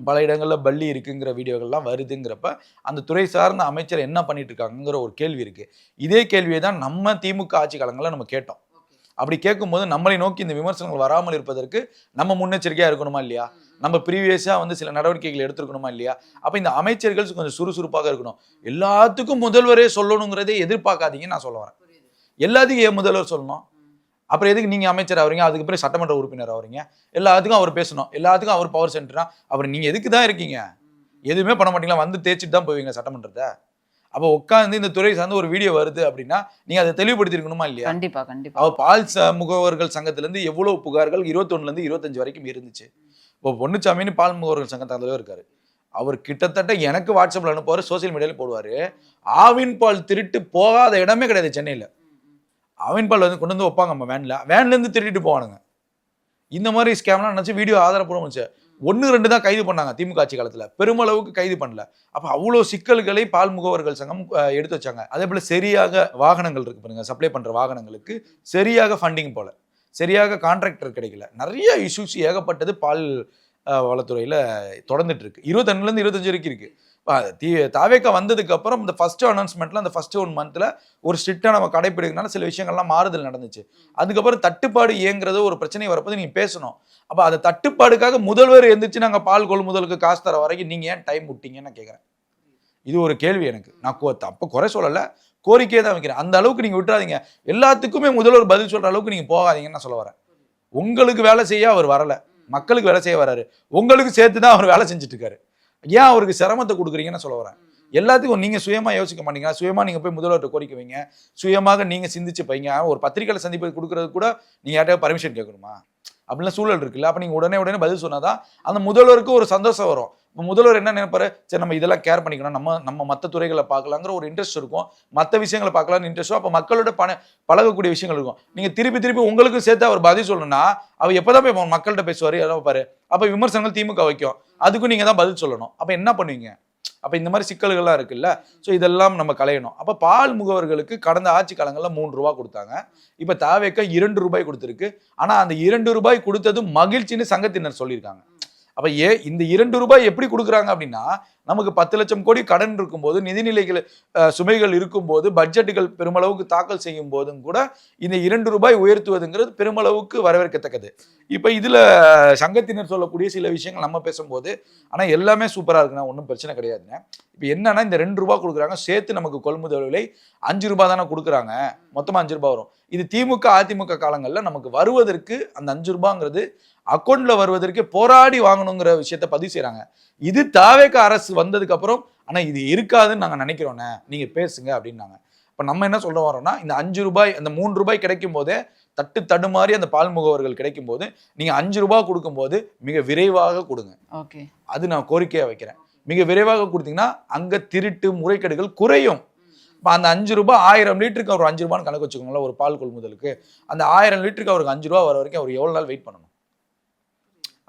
பல இடங்களில் பள்ளி இருக்குங்கிற வீடியோகள்லாம் வருதுங்கிறப்ப அந்த துறை சார்ந்த அமைச்சர் என்ன பண்ணிட்டு இருக்காங்கிற ஒரு கேள்வி இருக்குது. இதே கேள்வியை தான் நம்ம திமுக ஆட்சி காலங்களில் நம்ம கேட்டோம். அப்படி கேட்கும்போது நம்மளை நோக்கி இந்த விமர்சனங்கள் வராமல் இருப்பதற்கு நம்ம முன்னெச்சரிக்கையாக இருக்கணுமா இல்லையா? நம்ம ப்ரீவியஸாக வந்து சில நடவடிக்கைகள் எடுத்துருக்கணுமா இல்லையா? அப்போ இந்த அமைச்சர்கள் கொஞ்சம் சுறுசுறுப்பாக இருக்கணும். எல்லாத்துக்கும் முதல்வரே சொல்லணுங்கிறதே எதிர்பார்க்காதீங்கன்னு நான் சொல்ல வரேன். எல்லாத்துக்கும் ஏன் முதல்வர் சொல்லணும்? அப்புறம் எதுக்கு நீங்கள் அமைச்சர் ஆகிறீங்க, அதுக்கு பிறகு சட்டமன்ற உறுப்பினர் ஆகிறீங்க, எல்லாத்துக்கும் அவர் பேசணும், எல்லாத்துக்கும் அவர் பவர் சென்டர்னா அப்புறம் நீங்கள் எதுக்கு தான் இருக்கீங்க? எதுவுமே பண்ண மாட்டீங்களா? வந்து தேய்ச்சிட்டு தான் போவீங்க சட்டமன்றத்தை. அப்போ உட்காந்து இந்த துறை சார்ந்து ஒரு வீடியோ வருது அப்படின்னா நீங்கள் அதை தெளிவுபடுத்திருக்கணுமா இல்லையா? கண்டிப்பாக. அவள் பால் முகவர்கள் சங்கத்திலேருந்து எவ்வளோ புகார்கள் 21லேருந்து 25 வரைக்கும் இருந்துச்சு. இப்போ பொன்னுச்சாமின்னு பால் முகவர்கள் சங்க தலைவர் இருக்காரு. அவர் கிட்டத்தட்ட எனக்கு வாட்ஸ்அப்பில் அனுப்புவார், சோசியல் மீடியாவில் போடுவார். ஆவின் பால் திருட்டு போகாத இடமே கிடையாது சென்னையில். ஆவின் பால் வந்து கொண்டு வந்து வைப்பாங்க நம்ம வேன்லேருந்து திருட்டிட்டு போவானுங்க. இந்த மாதிரி ஸ்கேம்லாம் நினச்சி வீடியோ ஆதாரப்பூர்வம் வச்சு 1-2 தான் கைது பண்ணாங்க திமுக ஆட்சி காலத்தில், பெருமளவுக்கு கைது பண்ணல. அப்போ அவ்வளோ சிக்கல்களை பால் முகவர்கள் சங்கம் எடுத்து வச்சாங்க. அதே போல் சரியாக வாகனங்கள் இருக்கு பாருங்க, சப்ளை பண்ணுற வாகனங்களுக்கு சரியாக ஃபண்டிங் போல, சரியாக கான்ட்ராக்டர் கிடைக்கல, நிறைய இஷ்யூஸ் ஏகப்பட்டது பால் வளத்துறையில் தொடர்ந்துட்டு இருக்கு. 22லேருந்து 25 வரைக்கும் இருக்கு. தாவேக்கா வந்ததுக்கு அப்புறம் இந்த ஃபர்ஸ்ட் அனௌன்ஸ்மெண்ட்ல அந்த ஃபர்ஸ்ட் 1 மந்த்ல ஒரு ஸ்ட்ரிக்டா நம்ம கடைப்பிடிக்கனால சில விஷயங்கள்லாம் மாறுதல் நடந்துச்சு. அதுக்கப்புறம் தட்டுப்பாடு ஏங்குறது ஒரு பிரச்சனை வரப்போது நீங்க பேசணும். அப்ப அந்த தட்டுப்பாடுக்காக முதல்வர் எந்திரிச்சு நாங்க பால் கொள்முதலுக்கு காசு தர வரைக்கும் நீங்க ஏன் டைம் விட்டீங்கன்னு நான் கேட்கறேன். இது ஒரு கேள்வி எனக்கு. நான் தப்பு குறை சொல்லல, கோரிக்கையை தான் வைக்கிறேன். அந்த அளவுக்கு நீங்க விட்டுறாதீங்க. எல்லாத்துக்குமே முதல்வர் பதில் சொல்ற அளவுக்கு நீங்க போகாதீங்கன்னு நான் சொல்ல வரேன். உங்களுக்கு வேலை செய்ய அவர் வரல, மக்களுக்கு வேலை செய்ய வராரு. உங்களுக்கு சேர்த்து தான் அவர் வேலை செஞ்சுட்டு இருக்காரு. ஏன் அவருக்கு சிரமத்தை கொடுக்குறீங்கன்னு சொல்ல வரேன். எல்லாத்துக்கும் நீங்க சுயமா யோசிக்க மாட்டீங்களா? சுயமா நீங்க போய் முதல்வர்கிட்ட கோரிக்கை வைங்க, சுயமாக நீங்க சிந்திச்சு பைங்க. ஒரு பத்திரிகையில சந்திப்பு கொடுக்கறது கூட நீங்க யார்ட்டையா பர்மிஷன் கேட்கணுமா? அப்படிலாம் சூழல் இருக்குல்ல. அப்ப நீங்க உடனே பதில் சொன்னாதான் அந்த முதல்வருக்கு ஒரு சந்தோஷம் வரும். இப்போ முதல்வர் என்ன நினைப்பாரு, சரி நம்ம இதெல்லாம் கேர் பண்ணிக்கணும், நம்ம மற்ற துறைகளை பார்க்கலாங்கிற ஒரு இன்ட்ரெஸ்ட் இருக்கும், மற்ற விஷயங்களை பார்க்கலாம்னு இன்ட்ரெஸ்டும். அப்போ மக்களோட பழகக்கூடிய விஷயங்கள் இருக்கும். நீங்க திருப்பி உங்களுக்கும் சேர்த்து அவர் பதில் சொல்லணும்னா அவர் எப்போதான் போய் மக்கள்கிட்ட பேசுவாரு, எல்லாம் பாரு. அப்ப விமர்சனங்கள் திமுக வைக்கும், அதுக்கும் நீங்க தான் பதில் சொல்லணும். அப்ப என்ன பண்ணுவீங்க? அப்ப இந்த மாதிரி சிக்கல்கள்லாம் இருக்குல்ல. ஸோ இதெல்லாம் நம்ம களையணும். அப்ப பால் முகவர்களுக்கு கடந்த ஆட்சி காலங்கள்ல 3 ரூபாய் கொடுத்தாங்க. இப்ப தாவேக்கா 2 ரூபாய் கொடுத்துருக்கு. ஆனா அந்த 2 ரூபாய் கொடுத்தது மகிழ்ச்சின்னு சங்கத்தினர் சொல்லியிருக்காங்க. அப்ப இந்த 2 ரூபாய் எப்படி கொடுக்குறாங்க அப்படின்னா, நமக்கு 10 லட்சம் கோடி கடன் இருக்கும்போது, நிதிநிலைகள் சுமைகள் இருக்கும்போது, பட்ஜெட்டுகள் பெருமளவுக்கு தாக்கல் செய்யும் போதும் கூட இந்த 2 ரூபாய் உயர்த்துவதுங்கிறது பெருமளவுக்கு வரவேற்கத்தக்கது. இப்ப இதுல சங்கத்தினர் சொல்லக்கூடிய சில விஷயங்கள் நம்ம பேசும்போது, ஆனா எல்லாமே சூப்பரா இருக்குன்னா ஒன்றும் பிரச்சனை கிடையாதுங்க. இப்ப என்னன்னா இந்த 2 ரூபாய் கொடுக்குறாங்க, சேர்த்து நமக்கு கொள்முதல் விலை 5 ரூபாய் தானே கொடுக்குறாங்க, மொத்தமா 5 ரூபாய் வரும். இது திமுக அதிமுக காலங்கள்ல நமக்கு வருவதற்கு அந்த 5 ரூபாங்கிறது அக்கௌண்ட்ல வருவதற்கு போராடி வாங்கணுங்கிற விஷயத்த பதிவு செய்யறாங்க. இது தாவேக்கா அரசு வந்ததுக்கு அப்புறம் ஆனா இது இருக்காதுன்னு நாங்க நினைக்கிறோன்னே, நீங்க பேசுங்க அப்படின்னாங்க. இப்ப நம்ம என்ன சொல்ல வரோம்னா, இந்த 5 ரூபாய் அந்த 3 ரூபாய் கிடைக்கும் போதே தடுமாறி அந்த பால் முகவர்கள் கிடைக்கும் போது நீங்க 5 ரூபாய் கொடுக்கும் போது மிக விரைவாக கொடுங்க. ஓகே, அது நான் கோரிக்கையா வைக்கிறேன். மிக விரைவாக கொடுத்தீங்கன்னா அங்க திருட்டு முறைகேடுகள் குறையும். அந்த 5 ரூபாய் 1000 லிட்டருக்கு அவர் 5 ரூபான்னு கணக்கு வச்சுக்கோங்களேன். ஒரு பால் கொள்முதலுக்கு அந்த 1000 லிட்டருக்கு அவருக்கு 5 ரூபாய் வர வரைக்கும் அவர் எவ்வளவு நாள் வெயிட் பண்ணணும்?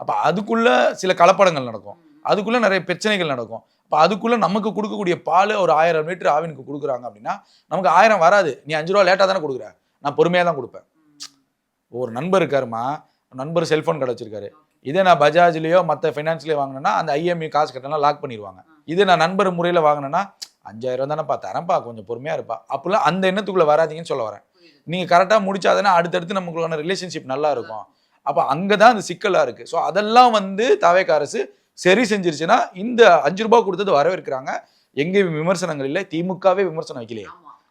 அப்ப அதுக்குள்ள சில கலப்படங்கள் நடக்கும், அதுக்குள்ள நிறைய பிரச்சனைகள் நடக்கும். அப்ப அதுக்குள்ள நமக்கு கொடுக்கக்கூடிய பால் ஒரு 1000 லிட்டர் ஆவினுக்கு கொடுக்குறாங்க அப்படின்னா நமக்கு 1000 வராது. நீ 5 ரூபாய் லேட்டா தானே கொடுக்குற, நான் பொறுமையா தான் கொடுப்பேன். ஒரு நண்பர் இருக்காருமா, நண்பர் செல்போன் கடை வச்சிருக்காரு. இதே நான் பஜாஜ்லயோ மற்ற ஃபைனான்ஸ்லயோ வாங்கினேன்னா அந்த IMI காசு கட்டலாம் லாக் பண்ணிடுவாங்க. இதே நான் நண்பர் முறையில் வாங்கினேன்னா 5000 தானேப்பா தரேன்ப்பா, கொஞ்சம் பொறுமையா இருப்பா. அப்பெல்லாம் அந்த எண்ணத்துக்குள்ள வராதிங்கன்னு சொல்ல வரேன். நீங்க கரெக்டா முடிச்சாதானே அடுத்தடுத்து நமக்குள்ளான ரிலேஷன்ஷிப் நல்லா இருக்கும். அப்ப அங்கதான் அந்த சிக்கலா இருக்கு. ஸோ அதெல்லாம் தாவேக்கா அரசு சரி செஞ்சிருச்சுன்னா இந்த 5 ரூபாய் கொடுத்தது வரவேற்கிறாங்க. எங்கேயும் விமர்சனங்கள் இல்லை. திமுகவே விமர்சனம் வைக்கலையே,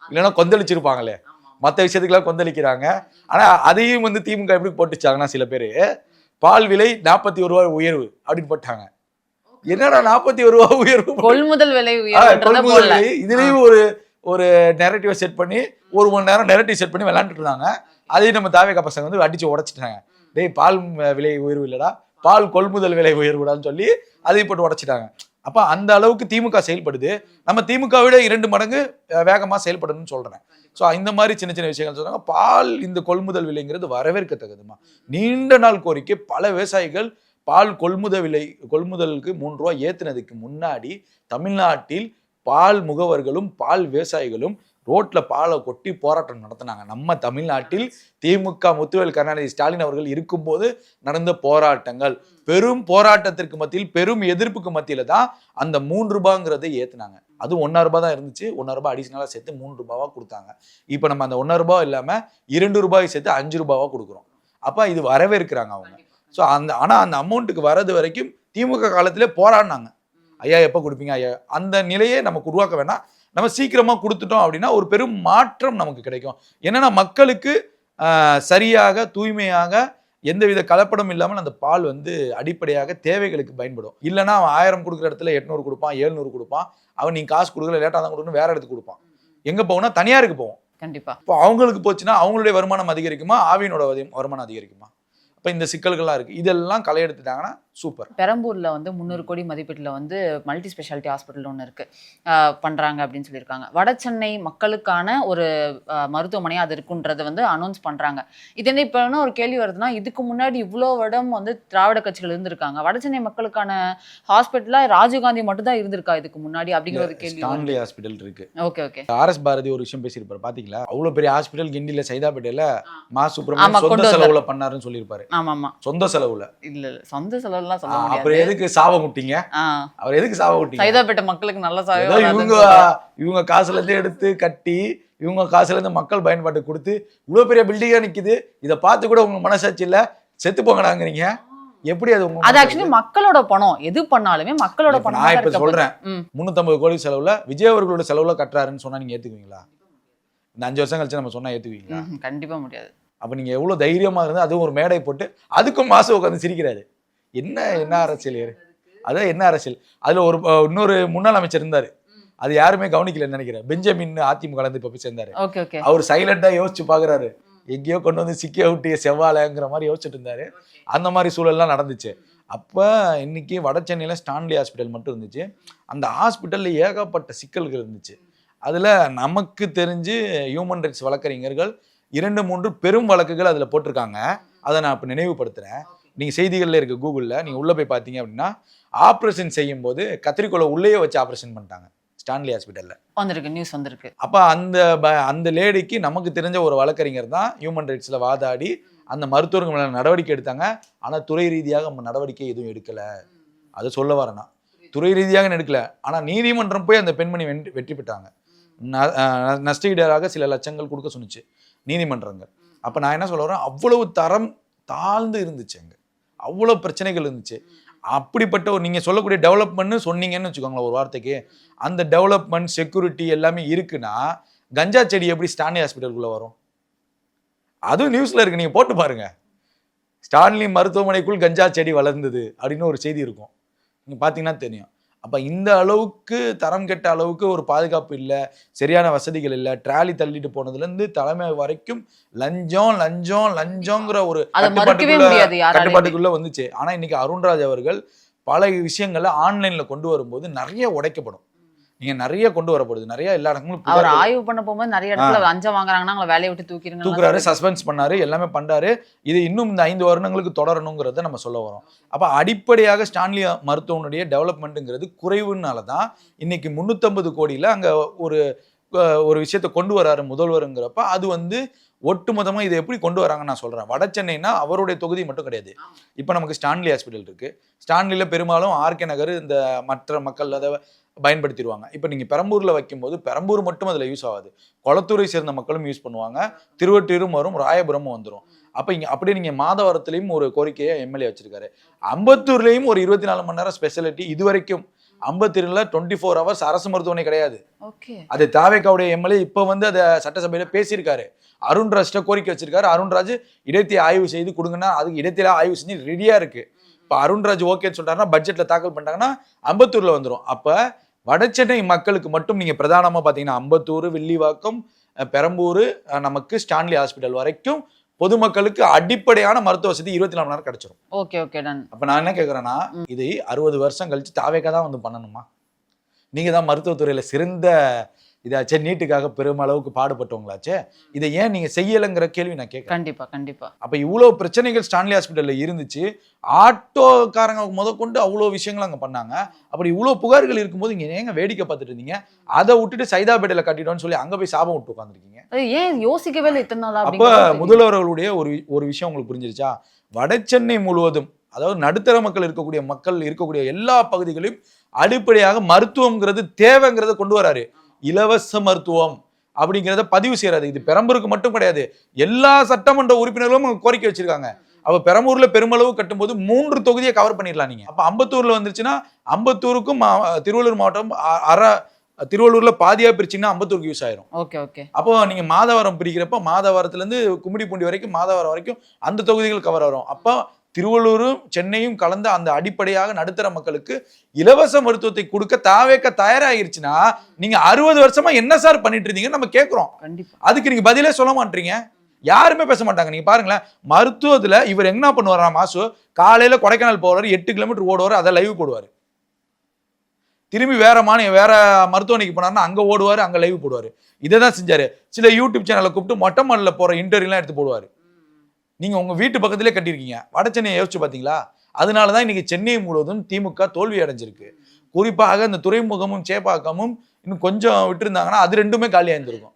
இல்லைன்னா கொந்தளிச்சிருப்பாங்களே. மற்ற விஷயத்துக்கெல்லாம் கொந்தளிக்கிறாங்க. ஆனா அதையும் திமுக எப்படி போட்டுச்சாங்கன்னா, சில பேர் பால் விலை 41 ரூபாய் உயர்வு அப்படின்னு போட்டாங்க. என்னடா 41 ரூபாய் உயர்வு, கொள்முதல் விலை உயர்வு, இதுலயும் ஒரு நெரட்டிவ் செட் பண்ணி 1 மணி நேரம் நெரட்டிவ் செட் பண்ணி விளையாண்டுட்டு இருந்தாங்க. அதையும் நம்ம தாவேக்கா பசங்க அடிச்சு உடைச்சிட்டாங்க. டேய், பால் விலை உயர்வு இல்லடா, பால் கொள்முதல் விலை உயர்வுடான்னு சொல்லி அதையும் போட்டு உடைச்சிட்டாங்க. அப்ப அந்த அளவுக்கு திமுக செயல்படுது. நம்ம திமுக விட 2 மடங்கு வேகமா செயல்படணும்னு சொல்றேன். ஸோ இந்த மாதிரி சின்ன சின்ன விஷயங்கள் சொல்றாங்க. பால் இந்த கொள்முதல் விலைங்கிறது வரவேற்கத்தக்கதுமா. நீண்ட நாள் கோரிக்கை. பல விவசாயிகள் பால் கொள்முதலுக்கு 3 ரூபாய் ஏத்துனதுக்கு முன்னாடி தமிழ்நாட்டில் பால் முகவர்களும் பால் விவசாயிகளும் ரோட்ல பாலை கொட்டி போராட்டம் நடத்தினாங்க. நம்ம தமிழ்நாட்டில் திமுக முத்துவேல் கருணாநிதி ஸ்டாலின் அவர்கள் இருக்கும்போது நடந்த போராட்டங்கள், பெரும் போராட்டத்திற்கு மத்தியில், பெரும் எதிர்ப்புக்கு மத்தியில தான் அந்த 3 ரூபாங்கிறதை ஏத்துனாங்க. அது 1 ரூபாய் தான் இருந்துச்சு. 1 ரூபாய் அடிஷனலா சேர்த்து 3 ரூபாவா கொடுத்தாங்க. இப்ப நம்ம அந்த 1 ரூபாய் இல்லாம 2 ரூபாய் சேர்த்து 5 ரூபாவா கொடுக்குறோம். அப்ப இது வரவேற்கிறாங்க அவங்க. ஸோ ஆனா அந்த அமௌண்ட்டுக்கு வரது வரைக்கும் திமுக காலத்திலே போராடினாங்க. ஐயா எப்ப கொடுப்பீங்க ஐயா, அந்த நிலையை நமக்கு உருவாக்க வேணாம். நம்ம சீக்கிரமா கொடுத்துட்டோம் அப்படின்னா ஒரு பெரும் மாற்றம் நமக்கு கிடைக்கும். என்னன்னா மக்களுக்கு சரியாக தூய்மையாக எந்தவித கலப்படம் இல்லாமல் அந்த பால் அடிப்படையாக தேவைகளுக்கு பயன்படும். இல்லைன்னா அவன் 1000 கொடுக்குற இடத்துல 800 கொடுப்பான், 700 கொடுப்பான். அவன் நீங்க காசு கொடுக்கல, லேட்டா தான் கொடுக்கணும், வேற இடத்துக்கு கொடுப்பான். எங்க போகும்னா தனியாருக்கு போவோம். கண்டிப்பா. இப்போ அவங்களுக்கு போச்சுன்னா அவங்களுடைய வருமானம் அதிகரிக்குமா, ஆவியனோட வருமானம் அதிகரிக்குமா? அப்ப இந்த சிக்கல்கள்லாம் இருக்கு. இதெல்லாம் களை எடுத்துட்டாங்கன்னா சூப்பர். பெரம்பூர்ல வந்து 300 கோடி மதிப்பீட்டில் வந்து மல்டி ஸ்பெஷாலிட்டி ஹாஸ்பிட்டல் ஒன்று இருக்கு பண்றாங்க அப்படின்னு சொல்லியிருக்காங்க. வட சென்னை மக்களுக்கான ஒரு மருத்துவமனை அது இருக்குன்றதை வந்து அனௌன்ஸ் பண்றாங்க. இது என்ன இப்போ என்ன ஒரு கேள்வி வருதுன்னா, இதுக்கு முன்னாடி இவ்வளோ வருடம் வந்து திராவிட கட்சிகள் இருந்திருக்காங்க, வட சென்னை மக்களுக்கான ஹாஸ்பிட்டலா ராஜீவ்காந்தி மட்டும் தான் இருந்திருக்கா இதுக்கு முன்னாடி அப்படிங்கிற ஒரு கேள்வி. ஸ்டான்லி ஹாஸ்பிட்டல் இருக்கு. Okay okay. ஆர்எஸ் பாரதி ஒரு விஷயம் பேசியிருப்பாரு பாத்தீங்களா, அவ்வளவு பெரிய ஹாஸ்பிட்டல் கிண்டில சைதாப்பேட்டையில மா சுப்பிரமணியன் சொந்த செலவுல பண்ணாருன்னு சொல்லியிருப்பாரு. ஆமா சொந்த செலவுல. இல்ல சொந்த செலவுலாம் சொல்ல முடியாது. அப்புறம் எதுக்கு சாபம் விட்டீங்க? அவர் எதுக்கு சாபம் விட்டீங்க? சைதாப்பேட்டை மக்களுக்கு நல்ல இவங்க காசுல இருந்து எடுத்து கட்டி இவங்க காசுல இருந்து மக்கள் பயன்பாட்டு கொடுத்து இவ்வளவு பெரிய பில்டிங்கா நிக்குது. இதை பார்த்து கூட உங்க மனசாட்சி இல்ல, செத்து போங்கடாங்கிறீங்க. எப்படி அது உங்க? அது ஆக்சுவலி மக்களோட பணம், எது பண்ணாலுமே மக்களோட பணம். நான் இப்ப சொல்றேன், 350 கோடி செலவுல விஜய் அவர்களோட செலவுல கட்டுறாருன்னு சொன்னா நீங்க ஏத்துக்குவீங்களா? இந்த 5 வருஷம் கழிச்சு நம்ம சொன்னா ஏத்துக்குவீங்களா? கண்டிப்பா முடியாது. அப்ப நீங்க எவ்வளவு தைரியமா இருந்து அதுவும் ஒரு மேடை போட்டு அதுக்கும் மாசம் உட்காந்து சிரிக்கிறாரு. என்ன அரசியல்? அதான் என்ன அரசியல்? அதுல ஒரு இன்னொரு முன்னாள் அமைச்சர் இருந்தாரு, அது யாருமே கவனிக்கலன்னு நினைக்கிறேன். பெஞ்சமின் அதிமுக கலந்து இப்ப போய் சேர்ந்தாரு. அவர் சைலண்டா யோசிச்சு பாக்குறாரு, எங்கேயோ கொண்டு வந்து சிக்க விட்டிய செவ்வாழைங்கிற மாதிரி யோசிச்சுட்டு இருந்தாரு. அந்த மாதிரி சூழல்லாம் நடந்துச்சு. அப்ப இன்னைக்கு வட சென்னையில ஸ்டான்லி ஹாஸ்பிட்டல் மட்டும் இருந்துச்சு. அந்த ஹாஸ்பிட்டல்ல ஏகப்பட்ட சிக்கல்கள் இருந்துச்சு. அதுல நமக்கு தெரிஞ்சு ஹியூமன் ரைட்ஸ் வழக்கறிஞர்கள் 2-3 பெரும் வழக்குகள் அதுல போட்டிருக்காங்க. அதை நான் இப்ப நினைவுபடுத்துறேன். நீங்க செய்திகள்ல இருக்கு, கூகுள்ல நீங்க உள்ள போய் பாத்தீங்க அப்படின்னா, ஆபரேஷன் செய்யும் போது கத்திரிக்கோலை உள்ளேயே வச்சு ஆபரேஷன் பண்ணிட்டாங்க ஸ்டான்லி ஹாஸ்பிட்டல்ல. வந்திருக்கு, நியூஸ் வந்திருக்கு. அப்ப அந்த லேடிக்கு நமக்கு தெரிஞ்ச ஒரு வழக்கறிஞர் தான் ஹியூமன் ரைட்ஸ்ல வாதாடி அந்த மருத்துவர்கள் மேல நடவடிக்கை எடுத்தாங்க. ஆனா துறை ரீதியாக நம்ம நடவடிக்கை எதுவும் எடுக்கல. அதை சொல்ல வரேன்னா, துறை ரீதியாக எடுக்கல. ஆனா நீதிமன்றம் போய் அந்த பெண்மணி வெற்றி பெற்றாங்க. நஷ்டஈடாக சில லட்சங்கள் கொடுக்க சொன்னிச்சு நீதிமன்றங்கள். அப்ப நான் என்ன சொல்ல வரேன், அவ்வளவு தரம் தாழ்ந்து இருந்துச்சு, அங்க அவ்வளவு பிரச்சனைகள் இருந்துச்சு. அப்படிப்பட்ட ஒரு நீங்க சொல்லக்கூடிய டெவலப்மெண்ட் சொன்னீங்கன்னு வச்சுக்கோங்களேன் ஒரு வார்த்தைக்கு, அந்த டெவலப்மெண்ட் செக்யூரிட்டி எல்லாமே இருக்குன்னா கஞ்சா செடி எப்படி ஸ்டான்லி ஹாஸ்பிட்டலுக்குள்ள வரும்? அதுவும் நியூஸ்ல இருக்கு, நீங்க போட்டு பாருங்க. ஸ்டான்லி மருத்துவமனைக்குள் கஞ்சா செடி வளர்ந்தது அப்படின்னு ஒரு செய்தி இருக்கும், நீங்க பாத்தீங்கன்னா தெரியும். அப்ப இந்த அளவுக்கு தரம் கெட்ட அளவுக்கு ஒரு பாதுகாப்பு இல்லை, சரியான வசதிகள் இல்லை. ட்ராலி தள்ளிட்டு போனதுல இருந்து தலைமை வரைக்கும் லஞ்சங்கிற ஒரு கட்டுப்பாட்டுக்குள்ள வந்துச்சு. ஆனா இன்னைக்கு அருண்ராஜ் அவர்கள் பல விஷயங்கள்ல ஆன்லைன்ல கொண்டு வரும்போது நிறைய உடைக்கப்படும். நீங்க நிறைய கொண்டு வரப்படுது, நிறைய எல்லா இடங்களும் அவர் ஆய்வு பண்ண போகும்போது நிறைய இடத்துல லஞ்சம் வாங்குறாங்கன்னா அவங்களை வேலையை விட்டு தூக்குறாரு, சஸ்பென்ஸ் பண்ணாரு, எல்லாமே பண்றாரு. இது இன்னும் இந்த 5 வருடங்களுக்கு தொடரணுங்கிறத நம்ம சொல்ல வரோம். அப்ப அடிப்படையாக ஸ்டான்லி மருத்துவனுடைய டெவலப்மெண்ட்ங்கிறது குறைவுனாலதான் இன்னைக்கு 350 கோடியில அங்க ஒரு விஷயத்தை கொண்டு வராரு முதல்வருங்கிறப்ப, அது வந்து ஒட்டுமொத்தமா இதை எப்படி கொண்டு வராங்கன்னு நான் சொல்றேன். வட சென்னைனா அவருடைய தொகுதி மட்டும் கிடையாது. இப்ப நமக்கு ஸ்டான்லி ஹாஸ்பிட்டல் இருக்கு. ஸ்டான்லியில பெரும்பாலும் ஆர்கே நகர் இந்த மற்ற மக்கள் அதை பயன்படுத்திடுவாங்க. இப்போ நீங்கள் பெரம்பூரில் வைக்கும்போது பெரம்பூர் மட்டும் அதில் யூஸ் ஆகாது, குளத்தூரை சேர்ந்த மக்களும் யூஸ் பண்ணுவாங்க, திருவொற்றியூரும் வரும், ராயபுரமும் வந்துடும். அப்போ இங்கே அப்படியே நீங்கள் மாதவரத்துலேயும் ஒரு கோரிக்கையை எம்எல்ஏ வச்சிருக்காரு. அம்பத்தூர்லேயும் ஒரு 24 மணி நேரம் ஸ்பெஷாலிட்டி. இது வரைக்கும் அம்பத்தூர்ல 24 hours அரசு மருத்துவமனை கிடையாது. அது தாவேக்காவுடைய எம்எல்ஏ இப்போ வந்து அதை சட்டசபையில் பேசியிருக்காரு. அருண்ராஜ்ட கோரிக்கை வச்சிருக்காரு. அருண்ராஜ் இடைத்தே ஆய்வு செய்து கொடுங்கன்னா அதுக்கு இடைத்தேல ஆய்வு செஞ்சு ரெடியா இருக்கு. இப்போ அருண்ராஜ் ஓகேன்னு சொல்றாருன்னா பட்ஜெட்ல தாக்கல் பண்ணிட்டாங்கன்னா அம்பத்தூர்ல வந்துடும். அப்ப வடசென்னை மக்களுக்கு மட்டும் நீங்க பிரதானமா பாத்தீங்கன்னா அம்பத்தூர், வில்லிவாக்கம், பெரம்பூர், நமக்கு ஸ்டான்லி ஹாஸ்பிட்டல் வரைக்கும் பொதுமக்களுக்கு அடிப்படையான மருத்துவ வசதி 24 மணி நேரம் கிடைச்சிடும். Okay okay done. அப்ப நான் என்ன கேட்கறேன்னா, இது 60 வருஷம் கழிச்சு தாவேக்கா தான் வந்து பண்ணணுமா? நீங்க தான் மருத்துவத்துறையில சிறந்த இதாச்சே, நீட்டுக்காக பெருமளவுக்கு பாடுபட்டவங்களாச்சே, இதை ஏன் நீங்க செய்யலைங்கிற கேள்வி நான் கேட்கிறேன். கண்டிப்பா கண்டிப்பா. அப்ப இவ்வளவு பிரச்சனைகள் ஸ்டான்லி ஹாஸ்பிட்டல்ல இருந்துச்சு. ஆட்டோக்காரங்க முதற்கொண்டு அவ்வளோ விஷயங்கள் அங்க பண்ணாங்க. அப்படி இவ்வளவு புகார்கள் இருக்கும்போது இங்க ஏங்க வேடிக்கை பார்த்துட்டு இருந்தீங்க? அதை விட்டுட்டு சைதாப்பேட்டையில கட்டிட்டோம்னு சொல்லி அங்க போய் சாபம் விட்டு உட்காந்துருக்கீங்க. ஏன் யோசிக்கவே இல்லை இத்தனை நாளா? அப்ப முதல்வர்களுடைய ஒரு விஷயம் உங்களுக்கு புரிஞ்சிருச்சா? வடசென்னை முழுவதும், அதாவது நடுத்தர மக்கள் இருக்கக்கூடிய எல்லா பகுதிகளையும் அடிப்படையாக மருத்துவம்ங்கிறது தேவைங்கிறத கொண்டு வராரு. இலவச மருத்துவம் அப்படிங்கிறத பதிவு செய்யறது. இது பெரம்பூருக்கு மட்டும் கிடையாது, எல்லா சட்டமன்ற உறுப்பினர்களும் கோரிக்கை வச்சிருக்காங்க. அப்ப பெரம்பூர்ல பெருமளவு கட்டும்போது 3 தொகுதியை கவர் பண்ணிடலாம் நீங்க. அப்ப அம்பத்தூர்ல வந்துருச்சுன்னா அம்பத்தூருக்கும் திருவள்ளூர் மாவட்டம் திருவள்ளூர்ல பாதியா பிரிச்சிங்கன்னா அம்பத்தூருக்கு யூஸ் ஆயிரும். Okay okay. அப்போ நீங்க மாதவரம் பிரிக்கிறப்ப மாதவரத்துல இருந்து கும்மிடிப்பூண்டி வரைக்கும் மாதவரம் வரைக்கும் அந்த தொகுதிகள் கவர் வரும். அப்போ திருவள்ளூரும் சென்னையும் கலந்த அந்த அடிப்படையாக நடுத்தர மக்களுக்கு இலவச மருத்துவத்தை கொடுக்க தாவேக்க தயாராகிருச்சுன்னா நீங்க 60 வருஷமா என்ன சார் பண்ணிட்டு இருந்தீங்கன்னு நம்ம கேட்கிறோம். அதுக்கு நீங்க பதிலே சொல்ல மாட்டீங்க. யாருமே பேச மாட்டாங்க. நீங்க பாருங்களேன், மருத்துவத்துல இவர் என்ன பண்ணுவாரா மாசு, காலையில கொடைக்கானல் போவாரு, 8 கிலோமீட்டர் ஓடுவாரு, அதை லைவ் போடுவாரு. திரும்பி வேற மருத்துவமனைக்கு போனாருன்னா அங்க ஓடுவாரு, அங்க லைவ் போடுவாரு. இதை தான் செஞ்சாரு. சில யூடியூப் சேனலை கூப்பிட்டு மொட்டை மாடல போற இன்டர்வியூலாம் எடுத்து போடுவாரு. நீங்க உங்க வீட்டு பக்கத்திலே கட்டியிருக்கீங்க. வட சென்னையை யோசிச்சு பாத்தீங்களா? அதனாலதான் இன்னைக்கு சென்னை முழுவதும் திமுக தோல்வி அடைஞ்சிருக்கு. குறிப்பாக இந்த துறைமுகமும் சேப்பாக்கமும் இன்னும் கொஞ்சம் விட்டுருந்தாங்கன்னா அது ரெண்டுமே காலியா இருந்திருக்கும்.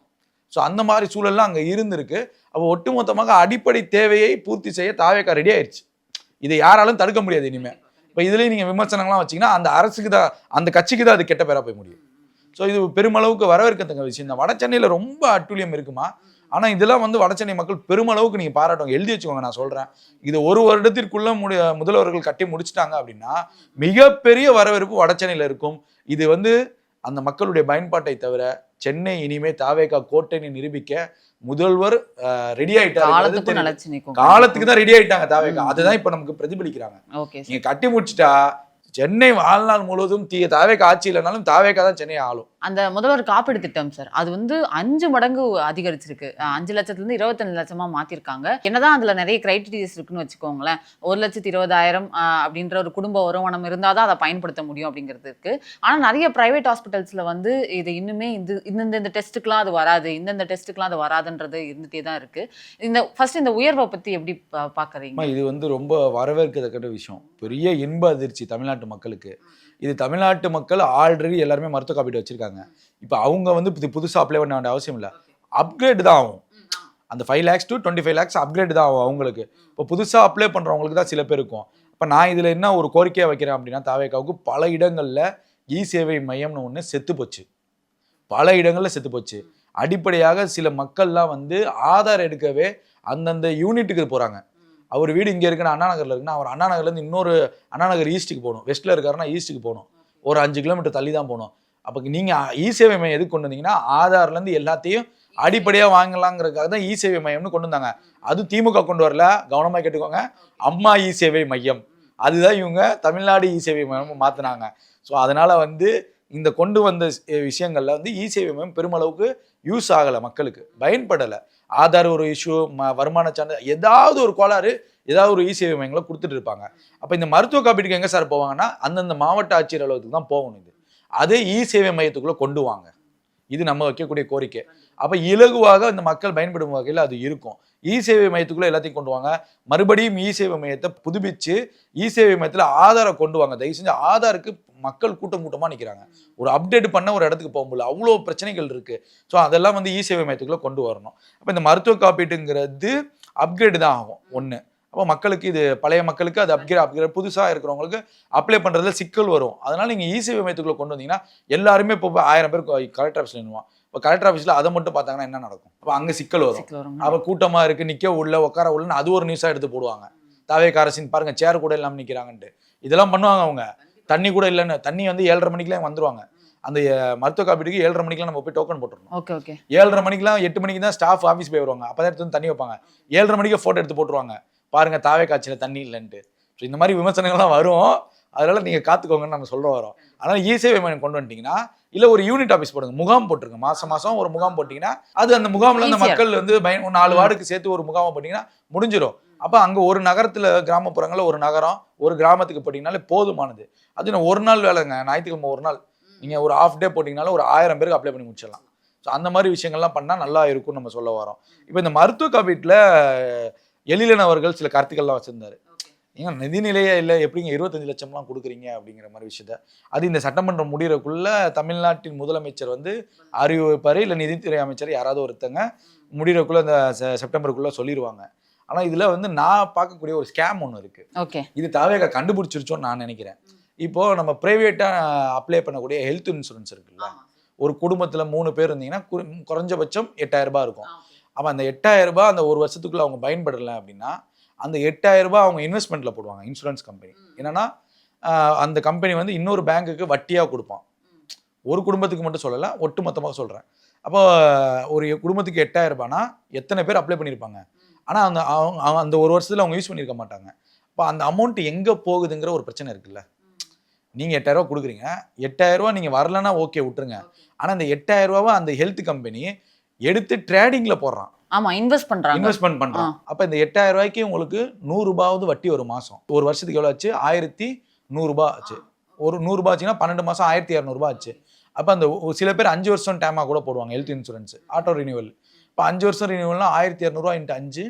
ஸோ அந்த மாதிரி சூழல்லாம் அங்க இருந்திருக்கு. அப்போ ஒட்டுமொத்தமாக அடிப்படை தேவையை பூர்த்தி செய்ய தாவேகா ரெடி ஆயிடுச்சு. இதை யாராலும் தடுக்க முடியாது இனிமே. இப்போ இதுலயும் நீங்க விமர்சனங்கள்லாம் வச்சீங்கன்னா அந்த அரசுக்கு தான், அந்த கட்சிக்கு தான் அது கெட்ட பேரா போய் முடியும். ஸோ இது பெருமளவுக்கு வரவேற்கத்தக்க விஷயம். இந்த வட சென்னையில ரொம்ப அட்டூழியம் இருக்குமா? ஆனா இதெல்லாம் வட சென்னை மக்கள் பெருமளவுக்கு நீங்க பாராட்டுவாங்க. எழுதி வச்சுக்கோங்க, நான் சொல்றேன். இது ஒரு வருடத்திற்குள்ள முதல்வர்கள் கட்டி முடிச்சிட்டாங்க அப்படின்னா மிகப்பெரிய வரவேற்பு வட சென்னையில இருக்கும். இது அந்த மக்களுடைய பயன்பாட்டை தவிர சென்னை இனிமே தாவேகா கோட்டைன்னு நிரூபிக்க முதல்வர் ரெடி ஆயிட்டாரு. காலத்துக்கு தான் ரெடி ஆயிட்டாங்க தாவேகா. அதுதான் இப்ப நமக்கு பிரதிபலிக்கிறாங்க. நீங்க கட்டி முடிச்சிட்டா சென்னை வாழ்நாள் முழுவதும் தாவேகா ஆட்சி இல்லைனாலும் தாவேகா தான் சென்னையை ஆளும். அந்த முதல்வர் காப்பீடு திட்டம் சார், அது 5 மடங்கு அதிகரிச்சிருக்கு. 5 லட்சத்துலேருந்து 25 லட்சமா மாத்திருக்காங்க. என்னதான் அதுல நிறைய கிரைட்டீரியாஸ் இருக்குன்னு வச்சுக்கோங்களேன். 1,20,000 அப்படின்ற ஒரு குடும்ப வருமானம் இருந்தாதான் அதை பயன்படுத்த முடியும் அப்படிங்கிறது இருக்கு. ஆனா நிறைய பிரைவேட் ஹாஸ்பிட்டல்ஸ்ல இது இன்னுமே இந்த டெஸ்ட்டுக்கெல்லாம் அது வராது, இந்த டெஸ்ட்டுக்கெல்லாம் அது வராதுன்றது இருந்துட்டே தான் இருக்கு. ஃபர்ஸ்ட் இந்த உயர்வை பத்தி எப்படி பாக்குறீங்க? இது ரொம்ப வரவேற்கத்தக்க விஷயம். பெரிய இன்ப அதிர்ச்சி தமிழ்நாட்டு மக்களுக்கு. இது தமிழ்நாட்டு மக்கள் ஆல்ரெடி எல்லாருமே மருத்துவ காப்பீடு வச்சிருக்காங்க. இப்போ அவங்க புதுசா அப்ளை பண்ண வேண்டிய அவசியம் இல்லை. அப்கிரேட் தான் ஆகும். அந்த 5 lakhs to 25 lakhs அப்கிரேட் தான் ஆகும் அவங்களுக்கு. இப்போ புதுசா அப்ளை பண்றவங்களுக்கு தான் சில பேர் இருக்கும். இப்போ நான் இதுல என்ன ஒரு கோரிக்கையா வைக்கிறேன் அப்படின்னா, தாவேகாவுக்கு பல இடங்கள்ல சேவை மையம்னு ஒன்று செத்து போச்சு. பல இடங்கள்ல செத்து போச்சு. அடிப்படையாக சில மக்கள்லாம் ஆதார் எடுக்கவே அந்தந்த யூனிட்டுக்கு போறாங்க. அவர் வீடு இங்கே இருக்குன்னா அண்ணா நகரில் இருக்குன்னா அவர் அண்ணா நகர்லேருந்து இன்னொரு அண்ணா நகர் ஈஸ்ட்டுக்கு போகணும். வெஸ்ட்டில் இருக்காருன்னா ஈஸ்ட்டுக்கு போகணும். ஒரு 5 கிலோமீட்டர் தள்ளி தான் போகணும். அப்போ நீங்கள் சேவை மையம் எதுக்கு கொண்டு வந்தீங்கன்னா ஆதார்லேருந்து எல்லாத்தையும் அடிப்படையாக வாங்கலாங்கிறதுக்காக தான் சேவை மையம்னு கொண்டு வந்தாங்க. அது திமுக கொண்டு வரல, கவனமாக கேட்டுக்கோங்க. அம்மா சேவை மையம் அதுதான் இவங்க தமிழ்நாடு சேவை மையம் மாற்றினாங்க. ஸோ அதனால் இந்த கொண்டு வந்த விஷயங்கள்ல சேவை மையம் பெருமளவுக்கு யூஸ் ஆகலை, மக்களுக்கு பயன்படலை. ஆதார் ஒரு இஷ்யூ, வருமான சான்றிதழ், ஏதாவது ஒரு கோளாறு, ஏதாவது ஒரு சேவை மையங்களை கொடுத்துட்டு இருப்பாங்க. அப்போ இந்த மருத்துவ காப்பீட்டுக்கு எங்கே சார் போவாங்கன்னா அந்தந்த மாவட்ட ஆட்சியர் அலுவலகத்துக்கு தான் போகணும். இது அதே சேவை மையத்துக்குள்ளே கொண்டு வாங்க. இது நம்ம வைக்கக்கூடிய கோரிக்கை. அப்போ இலகுவாக இந்த மக்கள் பயன்படும் வகையில் அது இருக்கும். சேவை மையத்துக்குள்ளே எல்லாத்தையும் கொண்டு வாங்க. மறுபடியும் சேவை மையத்தை புதுப்பிச்சு சேவை மையத்தில் ஆதாரை கொண்டு வாங்க. தயவு செஞ்சு ஆதாருக்கு மக்கள் கூட்டமாக நிற்கிறாங்க. ஒரு அப்டேட் பண்ண ஒரு இடத்துக்கு போக முடியல, அவ்வளோ பிரச்சனைகள் இருக்கு. ஸோ அதெல்லாம் சேவை மையத்துக்குள்ளே கொண்டு வரணும். அப்போ இந்த மருத்துவ காப்பீட்டுங்கிறது அப்கிரேடு தான் ஆகும் ஒன்று. அப்போ மக்களுக்கு இது பழைய மக்களுக்கு அது அப்கிரேட் புதுசாக இருக்கிறவங்களுக்கு அப்ளை பண்ணுறதுல சிக்கல் வரும். அதனால நீங்கள் சேவை மையத்துக்குள்ளே கொண்டு வந்தீங்கன்னா எல்லாருமே இப்போ 1000 பேர் கலெக்டர் ஆஃபீஸில் நின்றுவான். இப்போ கலெக்டர் ஆஃபீஸில் அதை மட்டும் பார்த்தாங்கன்னா என்ன நடக்கும்? அப்போ அங்கே சிக்கல் வரும். அப்போ கூட்டமாக இருக்குது, நிற்க உள்ள உட்கார உள்ளன்னு அது ஒரு நியூஸாக எடுத்து போடுவாங்க. தாவேகா அரசின் பாருங்க சேர் கூட இல்லாமல் நிற்கிறாங்கன்ட்டு இதெல்லாம் பண்ணுவாங்க. அவங்க தண்ணி கூட இல்லைன்னு, தண்ணி 7:30 மணிக்கெல்லாம் வந்துருவாங்க. அந்த மருத்துவ காப்பீட்டுக்கு 7:30 மணிக்கெல்லாம் நம்ம போய் டோக்கன் போட்டுருணும். 7:30 மணிக்கெல்லாம் 8 மணிக்கு தான் ஸ்டாஃப் ஆஃபீஸ் போய் வருவாங்க. அப்போ தான் எடுத்து தண்ணி வைப்பாங்க. 7:30 மணிக்கு ஃபோட்டோ எடுத்து போட்டுருவாங்க, பாருங்க தாவேகா ஆட்சியில் தண்ணி இல்லைன்ட்டு. ஸோ இந்த மாதிரி விமர்சனங்கள்லாம் வரும். அதனால நீங்கள் காத்துக்கோங்கன்னு நம்ம சொல்ல வரோம். அதனால் சேவை மையம் கொண்டு வந்துட்டீங்கன்னா இல்லை ஒரு யூனிட் ஆஃபீஸ் போடுங்க, முகாம் போட்டுருங்க. மாதம் ஒரு முகாம் போட்டிங்கன்னா அது அந்த முகாமில் அந்த மக்கள் 4 வார்டுக்கு சேர்த்து ஒரு முகாமை போட்டிங்கன்னா முடிஞ்சிடும். அப்போ அங்கே ஒரு நகரத்தில் கிராமப்புறங்களில் ஒரு நகரம் ஒரு கிராமத்துக்கு போட்டிங்கனாலே போதுமானது. அது ஒரு நாள் வேலைங்க. ஞாயிற்றுக்கிழமை ஒரு நாள் நீங்கள் ஒரு ஹாஃப் டே போட்டிங்கனாலும் ஒரு 1000 பேருக்கு அப்ளை பண்ணி முடிச்சிடலாம். ஸோ அந்த மாதிரி விஷயங்கள்லாம் பண்ணால் நல்லா இருக்கும்னு நம்ம சொல்ல வரோம். இப்போ இந்த மருத்துவ காப்பீட்டில் எழிலன் அவர்கள் சில கருத்துக்கள்லாம் வச்சுருந்தாரு. ஏங்க நிதிநிலையே இல்லை, எப்படிங்க 25 லட்சம்லாம் கொடுக்குறீங்க அப்படிங்கிற மாதிரி விஷயத்த. அது இந்த சட்டமன்றம் முடிகிறக்குள்ள தமிழ்நாட்டின் முதலமைச்சர் அறிவிப்பார், இல்லை நிதித்துறை அமைச்சர் யாராவது ஒருத்தங்க முடிகிறக்குள்ள இந்த செப்டம்பருக்குள்ளே சொல்லிடுவாங்க. ஆனால் இதில் நான் பார்க்கக்கூடிய ஒரு ஸ்கேம் ஒன்று இருக்குது. இது தாவேகா கண்டுபிடிச்சிருச்சோன்னு நான் நினைக்கிறேன். இப்போது நம்ம ப்ரைவேட்டாக அப்ளை பண்ணக்கூடிய ஹெல்த் இன்சூரன்ஸ் இருக்குல்ல, ஒரு குடும்பத்தில் 3 பேர் இருந்தீங்கன்னா குறைஞ்சபட்சம் 8000 ரூபாய் இருக்கும். அப்போ அந்த 8000 ரூபாய் அந்த ஒரு வருஷத்துக்குள்ளே அவங்க பயன்படலை அப்படின்னா அந்த 8000 ரூபாய் அவங்க இன்வெஸ்ட்மெண்ட்டில் போடுவாங்க. இன்சூரன்ஸ் கம்பெனி என்னன்னா அந்த கம்பெனி இன்னொரு பேங்குக்கு வட்டியாக கொடுப்பான். ஒரு குடும்பத்துக்கு மட்டும் சொல்லலை, ஒட்டு மொத்தமாக சொல்கிறேன். அப்போ ஒரு குடும்பத்துக்கு 8000 ரூபாய்னா எத்தனை பேர் அப்ளை பண்ணியிருப்பாங்க? ஆனால் அந்த ஒரு வருஷத்தில் அவங்க யூஸ் பண்ணியிருக்க மாட்டாங்க. அப்போ அந்த அமௌண்ட் எங்கே போகுதுங்கிற ஒரு பிரச்சனை இருக்குல்ல. நீங்கள் 8000 ரூபா கொடுக்குறீங்க, 8000 ரூபா நீங்கள் வரலன்னா ஓகே விட்டுருங்க. ஆனால் அந்த 8000 ரூபாவை அந்த ஹெல்த் கம்பெனி எடுத்து ட்ரேடிங்கில் போடுறான். ஆமா இன்வெஸ்ட் பண்றாங்க. இன்வெஸ்ட்மெண்ட் பண்றான். அப்ப இந்த 8000 ரூபாய்க்கு உங்களுக்கு 100 ரூபாவது வட்டி ஒரு மாசம். ஒரு வருஷத்துக்கு எவ்வளவு ஆச்சு? 1100 ரூபாய் ஆச்சு. ஒரு 100 ரூபாய் ஆச்சுன்னா 12 மாசம் 1200 ரூபாய் ஆச்சு. அப்ப அந்த சில பேர் 5 வருஷம் டேமா கூட போடுவாங்க ஹெல்த் இன்சூரன்ஸ் ஆட்டோ ரினியூவல். இப்போ 5 வருஷம் ரினியூவல்னா 1200 ரூபாய் இன்ட்டு 5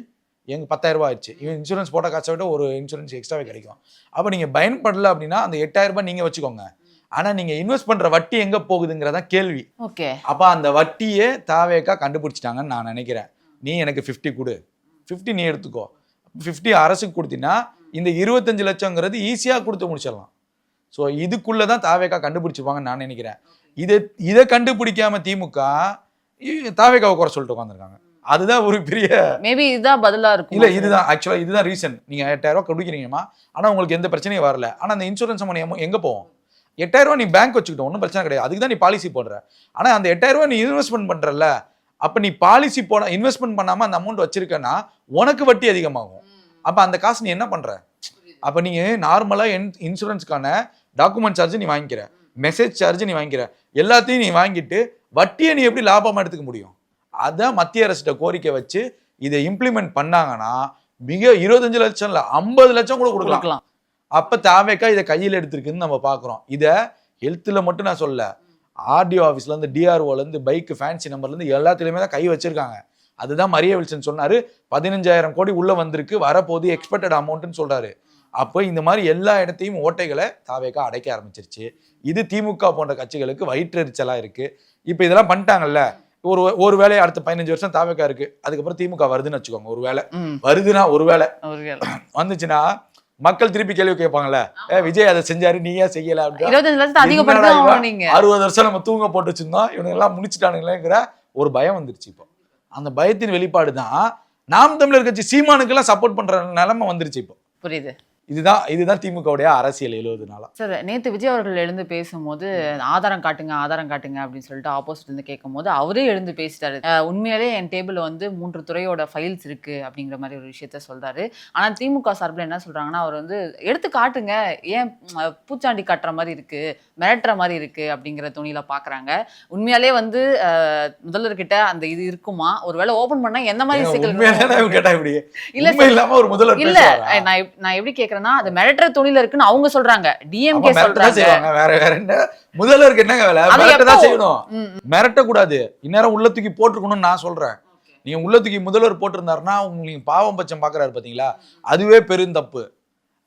எங்க 10000 ரூபாய் ஆச்சு. இவன் இன்சூரன்ஸ் போட்ட காசை விட ஒரு இன்சூரன்ஸ் எக்ஸ்ட்ராவே கிடைக்கும். அப்ப நீங்க பயன்படல அப்படின்னா அந்த 8000 ரூபாய் நீங்க வச்சுக்கோங்க. ஆனா நீங்க இன்வெஸ்ட் பண்ற வட்டி எங்க போகுதுங்கிறதா கேள்வி. ஓகே. அப்ப அந்த வட்டியே தாவேக்கா கண்டுபிடிச்சிட்டாங்கன்னு நான் நினைக்கிறேன். நீ எனக்கு 50 கொடு, 50 நீ எடுத்துக்கோ, 50 அரசுக்கு கொடுத்தீங்கன்னா இந்த 25 லட்சங்கிறது ஈஸியா கொடுத்து முடிச்சிடலாம். ஸோ இதுக்குள்ளதான் தாவேக்கா கண்டுபிடிச்சிருப்பாங்கன்னு நான் நினைக்கிறேன். இதை கண்டுபிடிக்காம திமுக தாவேக்காவை குறை சொல்லிட்டு உட்காந்துருக்காங்க. அதுதான் ஒரு பெரிய மேபி இதுதான் பதிலா இருக்கும். இல்ல இதுதான் ஆக்சுவலா இதுதான் ரீசன். நீங்க 8000 ரூபாய் கொடுக்குறீங்கம்மா, ஆனா உங்களுக்கு எந்த பிரச்சனையும் வரல. ஆனா அந்த இன்சூரன்ஸ் மணி எங்க போகும்? 8000 ரூபாய் நீ பேங்க் வச்சுக்கிட்டோம், ஒன்றும் பிரச்சனை கிடையாது. அதுக்கு தான் நீ பாலிசி போடுற. ஆனா அந்த 8000 ரூபாய் நீ இன்வெஸ்ட்மெண்ட் பண்றல, அப்ப நீ பாலிசி போட இன்வெஸ்ட்மெண்ட் பண்ணாம அந்த அமௌண்ட் வச்சிருக்கனா உனக்கு வட்டி அதிகமாகும். அப்ப அந்த காசு நீ என்ன பண்ற? அப்ப நீங்க நார்மலா இன்சூரன்ஸ்க்கான டாக்குமெண்ட் சார்ஜ் நீ வாங்கிக்கிற, மெசேஜ் சார்ஜ் நீ வாங்கிக்கிற, எல்லாத்தையும் நீ வாங்கிட்டு வட்டியை நீ எப்படி லாபமா எடுத்துக்க முடியும்? அதான் மத்திய அரசிட்ட கோரிக்கை வச்சு இதை இம்ப்ளிமெண்ட் பண்ணாங்கன்னா மிக 25 லட்சம் இல்ல 50 லட்சம் கூட கொடுக்கலாம். அப்ப தாவேக்கா இதை கையில் எடுத்திருக்குன்னு நம்ம பாக்குறோம். இதை ஹெல்த்ல மட்டும் நான் சொல்ல, ஆர்டிஓ ஆஃபீஸ்ல இருந்து டிஆர்ஓல இருந்து பைக் ஃபேன்சி நம்பர்ல இருந்து எல்லாத்துலயுமே தான் கை வச்சிருக்காங்க. அதுதான் மரிய வில்சன் சொன்னாரு, 15000 கோடி உள்ள வந்திருக்கு, வரப்போது எக்ஸ்பெக்டட் அமௌண்ட்னு சொல்றாரு. அப்போ இந்த மாதிரி எல்லா இடத்தையும் ஓட்டைகளை தாவேக்கா அடைக்க ஆரம்பிச்சிருச்சு. இது திமுக போன்ற கட்சிகளுக்கு வயிற்றெரிச்சலா இருக்கு. இப்போ இதெல்லாம் பண்ணிட்டாங்கல்ல, ஒரு வேலை அடுத்த 15 வருஷம் தாவேக்கா இருக்கு, அதுக்கப்புறம் திமுக வருதுன்னு வச்சுக்கோங்க. ஒரு வேலை வருதுன்னா, ஒரு வேலை வந்துச்சுன்னா மக்கள் திருப்பி கேள்வி கேட்பாங்கல்ல, விஜய் அதை செஞ்சாரு நீ ஏன் செய்யல? 60 வருஷம் நம்ம தூங்க போட்டு வச்சிருந்தோம், இவங்க எல்லாம் முடிச்சுட்டானுங்களேங்கிற ஒரு பயம் வந்துருச்சு. இப்போ அந்த பயத்தின் வெளிப்பாடு தான் நாம் தமிழர் கட்சி சீமானுக்கு எல்லாம் சப்போர்ட் பண்ற நிலைமை வந்துருச்சு. இப்போ புரியுது. இதுதான் திமுகவுடைய அரசியல் 70 நாளா. சார் நேத்து விஜய் அவர்கள் எழுந்து பேசும்போது ஆதாரம் காட்டுங்க அப்படின்னு சொல்லிட்டு ஆப்போசிட் இருந்து கேட்கும் போது அவரே எழுந்து பேசிட்டாரு. உண்மையாலே என் டேபிள்ல 3 துறையோட ஃபைல்ஸ் இருக்கு அப்படிங்கிற மாதிரி ஒரு விஷயத்த சொல்றாரு. ஆனா திமுக சார்பில் என்ன சொல்றாங்கன்னா, அவர் எடுத்து காட்டுங்க, ஏன் பூச்சாண்டி காட்டுற மாதிரி இருக்கு, மிரட்டுற மாதிரி இருக்கு அப்படிங்கிற துணியில பாக்குறாங்க. உண்மையாலே முதல்வர்கிட்ட அந்த இது இருக்குமா? ஒருவேளை ஓபன் பண்ணா என்ன மாதிரி இல்ல நான் எப்படி கேக்குறேன், அது மிரட்டற துணில இருக்குன்னு அவங்க சொல்றாங்க, டிஎம்கே சொல்றாங்க. வேற என்ன முதல்வருக்கு என்னங்க வேலை? மிரட்டதான் செய்யணும், மிரட்ட கூடாது. இந்நேரம் உள்ள தூக்கி போட்டுருக்கணும்னு நான் சொல்றேன். நீங்க உள்ள தூக்கி முதல்வர் போட்டிருந்தாருன்னா உங்களுக்கு பாவம் பட்சம் பாக்குறாரு பாத்தீங்களா, அதுவே பெருந்தப்பு.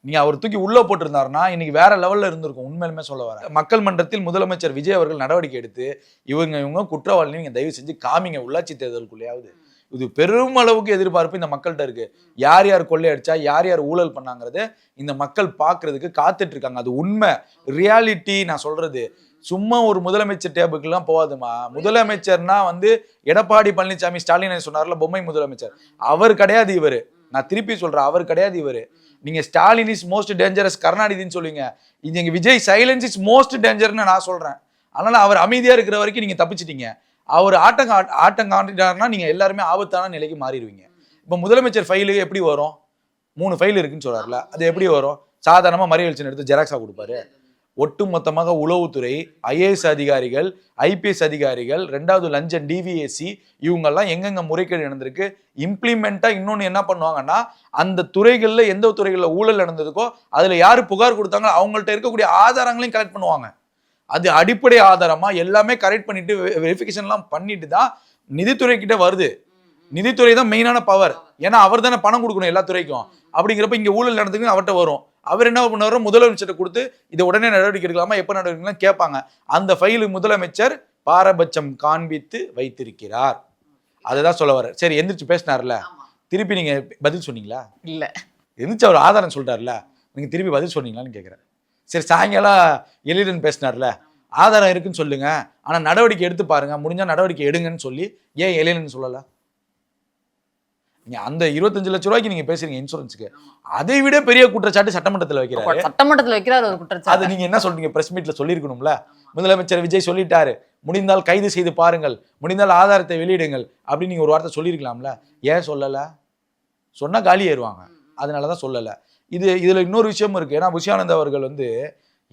நீங்க அவர் தூக்கி உள்ள போட்டிருந்தாருன்னா இன்னைக்கு வேற லெவல்ல இருந்திருக்கும். உண்மையிலுமே சொல்ல வர, மக்கள் மன்றத்தில் முதலமைச்சர் விஜய் அவர்கள் நடவடிக்கை எடுத்து இவங்க குற்றவாளி நீங்க தயவு செஞ்சு காமிங்க உள்ளாட்சி தேர்தலுக்குள்ளேயாவது. இது பெரும் அளவுக்கு எதிர்பார்ப்பு இந்த மக்கள்கிட்ட இருக்கு. யார் யார் கொள்ளையடிச்சா, யார் யார் ஊழல் பண்ணாங்கிறது இந்த மக்கள் பாக்குறதுக்கு காத்துட்டு இருக்காங்க. அது உண்மை, ரியாலிட்டி. நான் சொல்றது சும்மா ஒரு முதலமைச்சர் டேபிளுக்கு எல்லாம் போகாதுமா. முதலமைச்சர்னா எடப்பாடி பழனிசாமி ஸ்டாலின் சொன்னார்ல, பொம்மை முதலமைச்சர், அவர் கிடையாது இவரு. நான் திருப்பி சொல்றேன், அவர் கிடையாது இவரு. நீங்க ஸ்டாலின் இஸ் மோஸ்ட் டேஞ்சரஸ், கருணாநிதினு சொல்லுவீங்க, இது எங்க விஜய் சைலன்ஸ் இஸ் மோஸ்ட் டேஞ்சர்னு நான் சொல்றேன். அதனால அவர் அமைதியா இருக்கிற வரைக்கும் நீங்க தப்பிச்சிட்டீங்க. அவர் ஆட்டம் காட்டிட்டாருன்னா நீங்க எல்லாருமே ஆபத்தான நிலைக்கு மாறிடுவீங்க. இப்ப முதலமைச்சர் ஃபைலு எப்படி வரும்? 3 ஃபைல் இருக்குன்னு சொல்றாருல, அது எப்படி வரும்? சாதாரணமா மரிய வில்சன் எடுத்து ஜெராக்ஸா கொடுப்பாரு? ஒட்டுமொத்தமாக உளவுத்துறை, ஐஏஎஸ் அதிகாரிகள், ஐபிஎஸ் அதிகாரிகள், 2வது லஞ்சம், டிவிஎஸ்சி, இவங்கெல்லாம் எங்கெங்க முறைகேடு நடந்திருக்கு, இம்ப்ளிமெண்டா இன்னொன்னு என்ன பண்ணுவாங்கன்னா, அந்த துறைகள்ல எந்த துறைகள்ல ஊழல் நடந்ததுக்கோ அதுல யாரு புகார் கொடுத்தாங்க அவங்கள்ட்ட இருக்கக்கூடிய ஆதாரங்களையும் கலெக்ட் பண்ணுவாங்க. அது அடிப்படை ஆதாரமா எல்லாமே கரெக்ட் பண்ணிட்டு வெரிஃபிகேஷன் எல்லாம் பண்ணிட்டு தான் நிதித்துறை கிட்ட வருது. நிதித்துறை தான் மெயினான பவர். ஏன்னா அவர் தானே பணம் கொடுக்கணும் எல்லா துறைக்கும். அப்படிங்கிறப்ப இங்க ஊழல் நடந்ததுக்கு அவர்கிட்ட வரும். அவர் என்ன பண்ணுவாரோ முதலமைச்சர்கிட்ட கொடுத்து இதை உடனே நடவடிக்கை எடுக்கலாமா, எப்ப நடவடிக்கை கேட்பாங்க. அந்த ஃபைலு முதலமைச்சர் பாரபட்சம் காண்பித்து வைத்திருக்கிறார். அதுதான் சொல்ல வர. சரி, எந்திரிச்சு பேசினார்ல, திருப்பி நீங்க பதில் சொன்னீங்களா? இல்ல. எந்திரிச்சு அவர் ஆதாரம் சொல்லிட்டார்ல, நீங்க திருப்பி பதில் சொன்னீங்களான்னு கேட்கிறேன். சரி, சாயங்காலம் எழிலன் பேசினார்ல, ஆதாரம் இருக்குன்னு சொல்லுங்க, ஆனா நடவடிக்கை எடுத்து பாருங்க, முடிஞ்சா நடவடிக்கை எடுங்கன்னு சொல்லி ஏன் எழிலன் சொல்லல? அந்த 25 லட்சம் ரூபாய்க்கு நீங்க பேசுறீங்க இன்சூரன்ஸுக்கு, அதை விட பெரிய குற்றச்சாட்டு சட்டமன்றத்தில் வைக்கிறாரு. ஒரு குற்றச்சாட்டு அது நீங்க என்ன சொல்றீங்க? பிரஸ் மீட்ல சொல்லிருக்கணும்ல, முதலமைச்சர் விஜய் சொல்லிட்டாரு, முடிந்தால் கைது செய்து பாருங்கள், முடிந்தால் ஆதாரத்தை வெளியிடுங்கள் அப்படின்னு நீங்க ஒரு வார்த்தை சொல்லியிருக்கலாம்ல. ஏன் சொல்லல? சொன்னா காலி ஏறுவாங்க, அதனாலதான் சொல்லல. இதுல இன்னொரு விஷயமும் இருக்கு. ஏன்னா புஷியானந்த் அவர்கள்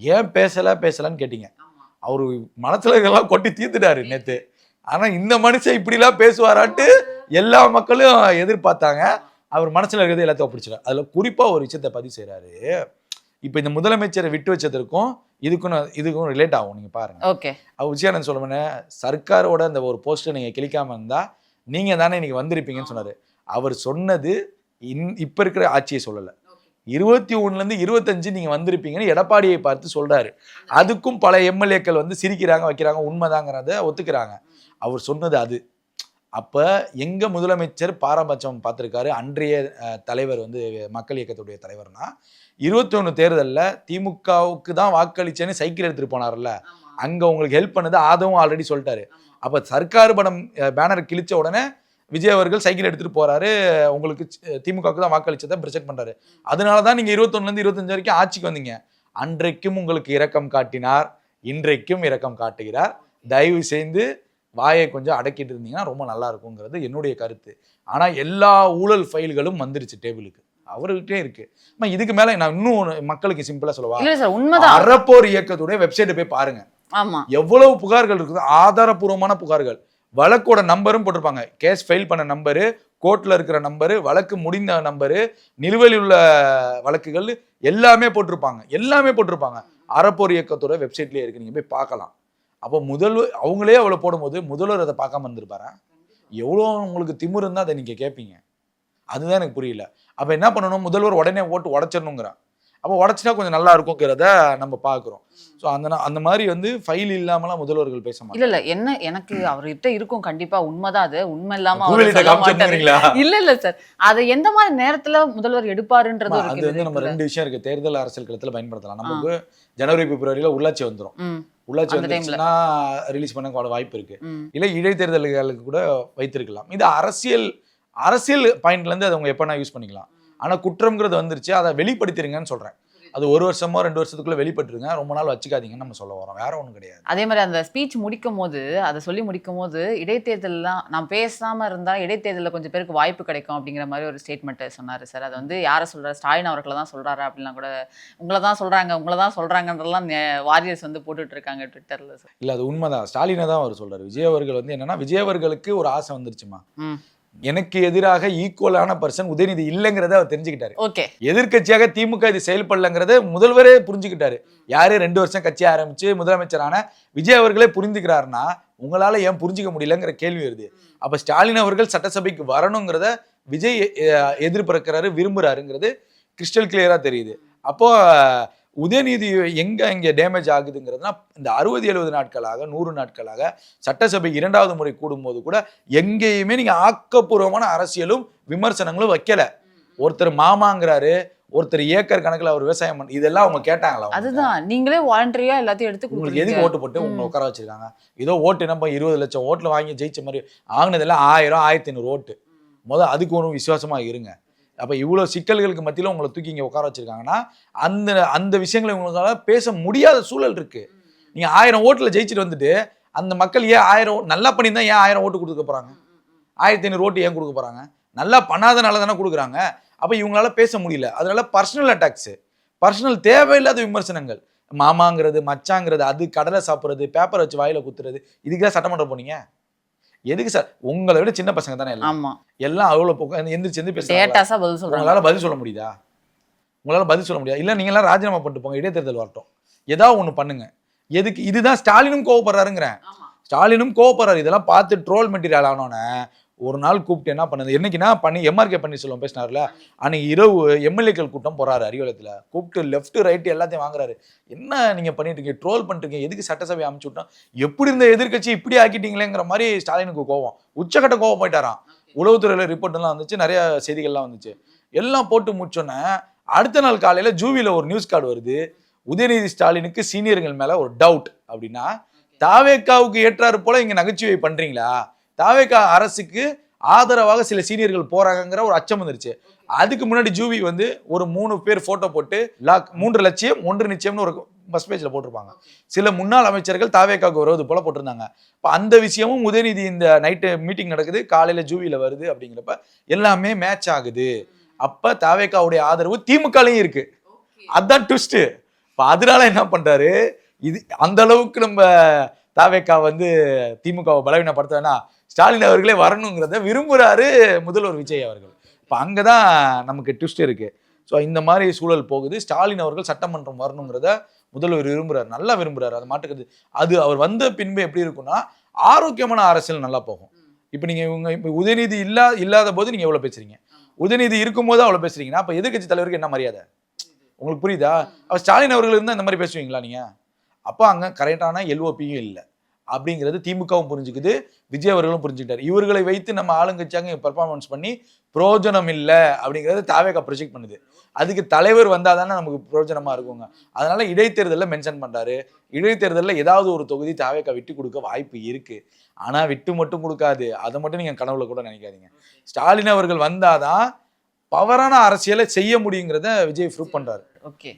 ஏன் பேசலன்னு கேட்டீங்க. அவரு மனசுல இதெல்லாம் கொட்டி தீர்த்துட்டாரு நேத்து. ஆனா இந்த மனுஷன் இப்படிலாம் பேசுவாராட்டு எல்லா மக்களும் எதிர்பார்த்தாங்க. அவர் மனசுல இருக்கிறது எல்லாத்தையும் பிடிச்சிடாரு. அதுல குறிப்பா ஒரு விஷயத்த பதிவு செய்யறாரு. இப்ப இந்த முதலமைச்சரை விட்டு வச்சதற்கும் இதுக்கும் ரிலேட் ஆகும். நீங்க பாருங்க. ஓகே. அவர் விஜயானந்த் சொல்லுவேன், சர்க்காரோட அந்த ஒரு போஸ்டர் நீங்க கிளிக்காம இருந்தா நீங்க தானே இன்னைக்கு வந்திருப்பீங்கன்னு சொன்னாரு. அவர் சொன்னது இப்ப இருக்கிற ஆட்சியை சொல்லல. 21 25 நீங்க வந்திருப்பீங்கன்னு எடப்பாடியை பார்த்து சொல்றாரு. அதுக்கும் பல எம்எல்ஏக்கள் வந்து சிரிக்கிறாங்க, வைக்கிறாங்க, உண்மைதாங்கிறத ஒத்துக்கிறாங்க. அவர் சொன்னது அது. அப்ப எங்க முதலமைச்சர் பாரபட்சம் பார்த்திருக்காரு. அன்றைய தலைவர் வந்து மக்கள் இயக்கத்துடைய தலைவர்னா 21 தேர்தலில் திமுகவுக்கு தான் வாக்களிச்சேன்னு சைக்கிள் எடுத்துட்டு போனார்ல, அங்க உங்களுக்கு ஹெல்ப் பண்ணது ஆதவும் ஆல்ரெடி சொல்லிட்டாரு. அப்ப சர்க்கார் படம் பேனர் கிழிச்ச உடனே விஜய் அவர்கள் சைக்கிள் எடுத்துட்டு போறாரு, உங்களுக்கு திமுகவுக்கு தான் வாக்களிச்சதை ப்ரெசென்ட் பண்றாரு. அதனாலதான் நீங்க 21 25 வரைக்கும் ஆட்சிக்கு வந்தீங்க. அன்றைக்கும் உங்களுக்கு இரக்கம் காட்டினார், இன்றைக்கும் இரக்கம் காட்டுகிறார். தயவு செய்து வாயை கொஞ்சம் அடக்கிட்டு இருந்தீங்கன்னா ரொம்ப நல்லா இருக்குங்கிறது என்னுடைய கருத்து. ஆனா எல்லா ஊழல் ஃபைல்களும் வந்துருச்சு டேபிளுக்கு, அவர்கிட்டே இருக்கு. இதுக்கு மேல நான் இன்னும் மக்களுக்கு சிம்பிளா சொல்லவா, அறப்போர் இயக்கத்துடைய வெப்சைட் போய் பாருங்க. எவ்வளவு புகார்கள் இருக்குது, ஆதாரபூர்வமான புகார்கள். வழக்கோட நம்பரும் போட்டிருப்பாங்க, கேஸ் ஃபைல் பண்ண நம்பரு, கோர்ட்ல இருக்கிற நம்பரு, வழக்கு முடிந்த நம்பரு, நிலுவையில் உள்ள வழக்குகள் எல்லாமே போட்டிருப்பாங்க. அறப்போர் இயக்கத்தோட வெப்சைட்லயே இருக்கு, நீங்க போய் பார்க்கலாம். அப்போ அவங்களே அவ்வளவு போடும்போது முதல்வர் அதை பார்க்காம இருந்திருப்பாரா? எவ்வளோ உங்களுக்கு திமிரு இருந்தா அதை நீங்க கேட்பீங்க. அதுதான் எனக்கு புரியல. அப்ப என்ன பண்ணணும், முதல்வர் உடனே ஓட்டு உடைச்சிடணுங்கிறான். அப்போ உடச்சினா கொஞ்சம் நல்லா இருக்குங்கிறத நம்ம பார்க்குறோம். ஸோ அந்த மாதிரி வந்து ஃபைல் இல்லாமலாம் முதல்வர்கள் பேச மாட்டாங்க. இல்ல என்ன எனக்கு அவர்கிட்ட இருக்கும் கண்டிப்பா, உண்மைதான். அது உண்மை இல்லாம இல்ல சார், அதை எந்த மாதிரி நேரத்துல முதல்வர் எடுப்பாருன்றது அது வந்து நம்ம ரெண்டு விஷயம் இருக்கு. தேர்தல் அரசியல் களத்துல பயன்படுத்தலாம். நமக்கு ஜனவரி பிப்ரவரியில உள்ளாட்சி வந்துடும். உள்ளாட்சி வந்துச்சுன்னா ரிலீஸ் பண்ண வாய்ப்பு இருக்கு. இல்ல இடைத்தேர்தல்களுக்கு கூட வைத்திருக்கலாம். இது அரசியல் பாயிண்ட்ல இருந்து அதை அவங்க எப்ப யூஸ் பண்ணிக்கலாம். ஆனா குற்றம்ங்கிறது வந்துருச்சு, அதை வெளிப்படுத்திருங்கன்னு சொல்றேன். அது 1 வருஷமோ 2 வருஷத்துக்குள்ள வெளிப்பட்டுருங்க, ரொம்ப நாள் வச்சுக்காதீங்கன்னு நம்ம சொல்ல வரோம், வேற ஒன்றும் கிடையாது. அதே மாதிரி அந்த ஸ்பீச் முடிக்கும் போது, அதை சொல்லி முடிக்கும் போது, இடைத்தேர்தல்லாம் நான் பேசாம இருந்தா இடைத்தேர்தலில் கொஞ்சம் பேருக்கு வாய்ப்பு கிடைக்கும் அப்படிங்கிற மாதிரி ஒரு ஸ்டேட்மெண்ட் சொன்னாரு சார். அது வந்து யாரை சொல்றாரு, ஸ்டாலின் அவர்களை தான் சொல்றாரு அப்படிலாம் கூட, உங்களை தான் சொல்றாங்கன்றதெல்லாம் வாரியர்ஸ் வந்து போட்டுட்டு இருக்காங்க ட்விட்டர்ல சார். இல்ல அது உண்மைதான், ஸ்டாலினை தான் அவர் சொல்றாரு. விஜய் அவர்கள் வந்து என்னன்னா, விஜய் அவர்களுக்கு ஒரு ஆசை வந்துருச்சுமா, எனக்கு எதிராக ஈக்குவலான பர்சன் உதயநிதி இல்லைங்கிறத அவர் தெரிஞ்சுக்கிட்டாரு. எதிர்கட்சியாக திமுக இது செயல்படலங்கிறத முதல்வரே புரிஞ்சுக்கிட்டாரு. யாரு 2 வருஷம் கட்சி ஆரம்பிச்சு முதலமைச்சரான விஜய் அவர்களே புரிஞ்சுக்கிறாருன்னா உங்களால ஏன் புரிஞ்சுக்க முடியலங்கிற கேள்வி வருது. அப்ப ஸ்டாலின் அவர்கள் சட்டசபைக்கு வரணுங்கிறத விஜய் எதிர்பார்க்கிறாரு, விரும்புறாருங்கிறது கிறிஸ்டல் கிளியரா தெரியுது. அப்போ உதயநிதி எங்க டேமேஜ் ஆகுதுங்கிறதுனா, இந்த 60-70 நாட்களாக 100 நாட்களாக சட்டசபை 2வது முறை கூடும்போது கூட எங்கேயுமே நீங்க ஆக்கப்பூர்வமான அரசியலும் விமர்சனங்களும் வைக்கல. ஒருத்தர் மாமாங்கிறாரு, ஒருத்தர் ஏக்கர் கணக்குல அவர் விவசாயம் பண்ண, இதெல்லாம் அவங்க கேட்டாங்களா? அதுதான் நீங்களே வாலண்டரியா எல்லாத்தையும் எடுத்து உங்களுக்கு எதுக்கு ஓட்டு போட்டு உங்களை உட்கார வச்சிருக்காங்க? ஏதோ ஓட்டு நம்ம 20 லட்சம் ஓட்டுல வாங்கி ஜெயிச்ச மாதிரி ஆகினதெல்லாம் 1000 1500 ஓட்டு. அதுக்கு ஒரு விசுவாசமா இருங்க. அப்ப இவ்வளவு சிக்கல்களுக்கு மத்தியில உங்களை தூக்கி இங்க உட்கார வச்சிருக்காங்கன்னா அந்த விஷயங்களை உங்களால பேச முடியாத சூழல் இருக்கு. நீங்க 1000 ஓட்டுல ஜெயிச்சுட்டு வந்துட்டு அந்த மக்கள் ஏன் 1000 நல்லா பண்ணியிருந்தா ஏன் 1000 ஓட்டு கொடுக்க போறாங்க? 1500 ஓட்டு ஏன் கொடுக்க போறாங்க? நல்லா பண்ணாதனால தானே கொடுக்குறாங்க. அப்ப இவங்களால பேச முடியல. அதனால பர்சனல் அட்டாக்ஸ், பர்சனல் தேவையில்லாத விமர்சனங்கள், மாமாங்கிறது, மச்சாங்கிறது, அது கடலை சாப்பிட்றது, பேப்பர் வச்சு வாயில குத்துறது, இதுக்குதான் சட்டமன்றம் போனீங்க? எதுக்கு சார்? உங்களை விட சின்ன பசங்க தானே எல்லாம் அவ்வளவு எந்திரிச்சு பேசுறாங்க. உங்களால பதில் சொல்ல முடியுதா? இல்ல நீங்க எல்லாம் ராஜினாமா பண்ணிட்டு போங்க, இடைத்தேர்தல் வரட்டும், ஏதாவது ஒண்ணு பண்ணுங்க. எதுக்கு? இதுதான் ஸ்டாலினும் கோவப்படுறாருங்கிறேன். ஸ்டாலினும் கோவப்படுறாரு. இதெல்லாம் பார்த்து ட்ரோல் மெட்டீரியல் ஆனோன்னு ஒரு நாள் கூப்பிட்டு என்ன பண்ணுது, என்னைக்குன்னா MRK பன்னீர்செல்வம் பேசினார்ல, அன்னைக்கு இரவு எம்எல்ஏக்கள் கூட்டம் போறாரு அறிவாலயத்துல, கூப்பிட்டு லெஃப்ட் ரைட் எல்லாத்தையும் வாங்குறாரு. என்ன நீங்க பண்ணிட்டு இருக்கீங்க, ட்ரோல் பண்ணிட்டு இருக்கீங்க, எதுக்கு சட்டசபை அமைச்சு விட்டோம், எப்படி இருந்த எதிர்கட்சி இப்படி ஆக்கிட்டீங்களேங்கிற மாதிரி ஸ்டாலினுக்கு கோவம், உச்சகட்ட கோவம் போயிட்டாராம். உளவுத்துறையில ரிப்போர்ட் எல்லாம் வந்துச்சு, நிறைய செய்திகள்லாம் வந்துச்சு. எல்லாம் போட்டு முடிச்சோன்னே அடுத்த நாள் காலையில ஜூவில ஒரு நியூஸ் கார்டு வருது, உதயநிதி ஸ்டாலினுக்கு சீனியர்கள் மேல ஒரு டவுட். அப்படின்னா தாவேக்காவுக்கு ஏற்றாறு போல இங்க நகைச்சுவை பண்றீங்களா, தாவேக்கா அரசுக்கு ஆதரவாக சில சீனியர்கள் போறாங்கிற ஒரு அச்சம் வந்துருச்சு. அதுக்கு முன்னாடி ஜூவி வந்து ஒரு 3 பேர் போட்டோ போட்டு 3 லட்சியம் 1 நிச்சயம்னு ஒரு பஸ் பேஜ்ல போட்டிருப்பாங்க. சில முன்னாள் அமைச்சர்கள் தாவேக்காவுக்கு வருவது போல போட்டிருந்தாங்க. இப்போ அந்த விஷயமும் உதயநிதி இந்த நைட்டு மீட்டிங் நடக்குது, காலையில ஜூவில வருது அப்படிங்கிறப்ப எல்லாமே மேட்ச் ஆகுது. அப்ப தாவேக்காவுடைய ஆதரவு திமுகலையும் இருக்கு. அதுதான் ட்விஸ்ட். அதனால என்ன பண்றாரு, இது அந்த அளவுக்கு நம்ம தாவேக்கா வந்து திமுகவை பலவீனப்படுத்த ஸ்டாலின் அவர்களே வரணுங்கிறத விரும்புகிறாரு முதல்வர் விஜய் அவர்கள். இப்போ அங்கே தான் நமக்கு ட்விஸ்ட் இருக்குது. ஸோ இந்த மாதிரி சூழல் போகுது. ஸ்டாலின் அவர்கள் சட்டமன்றம் வரணுங்கிறத முதல்வர் விரும்புகிறார், நல்லா விரும்புகிறார். அது மாட்டுக்கிறது. அது அவர் வந்த பின்பு எப்படி இருக்குன்னா ஆரோக்கியமான அரசியல் நல்லா போகும். இப்போ நீங்கள் இப்போ உதயநிதி இல்லாத போது நீங்கள் எவ்வளோ பேசுறீங்க, உதயநிதி இருக்கும்போது அவ்வளோ பேசுறீங்கன்னா அப்போ எதிர்க்கட்சி தலைவருக்கு என்ன மரியாதை உங்களுக்கு புரியுதா? அப்போ ஸ்டாலின் அவர்கள் இருந்தால் இந்த மாதிரி பேசுவீங்களா நீங்கள்? அப்போ அங்கே கரெக்டான எல்ஓபியும் இல்லை அப்படிங்கிறது திமுகவும் புரிஞ்சுக்குது, விஜய் அவர்களும் புரிஞ்சுக்கிட்டார். இவர்களை வைத்து நம்ம ஆளுங்கட்சியாங்க பெர்ஃபார்மன்ஸ் பண்ணி பிரயோஜனம் இல்லை அப்படிங்கிறது தாவேக்கா ப்ரொஜெக்ட் பண்ணுது. அதுக்கு தலைவர் வந்தால் தானே நமக்கு பிரயோஜனமாக இருக்குங்க. அதனால இடைத்தேர்தலில் மென்ஷன் பண்ணுறாரு. இடைத்தேர்தலில் ஏதாவது ஒரு தொகுதி தாவேக்கா விட்டு கொடுக்க வாய்ப்பு இருக்குது. ஆனால் விட்டு மட்டும் கொடுக்காது, அதை மட்டும் நீங்கள் கனவுல கூட நினைக்காதீங்க. ஸ்டாலின் அவர்கள் வந்தாதான் பவரான அரசியலை செய்ய முடியுங்கிறத விஜய் ப்ரூவ் பண்றாரு.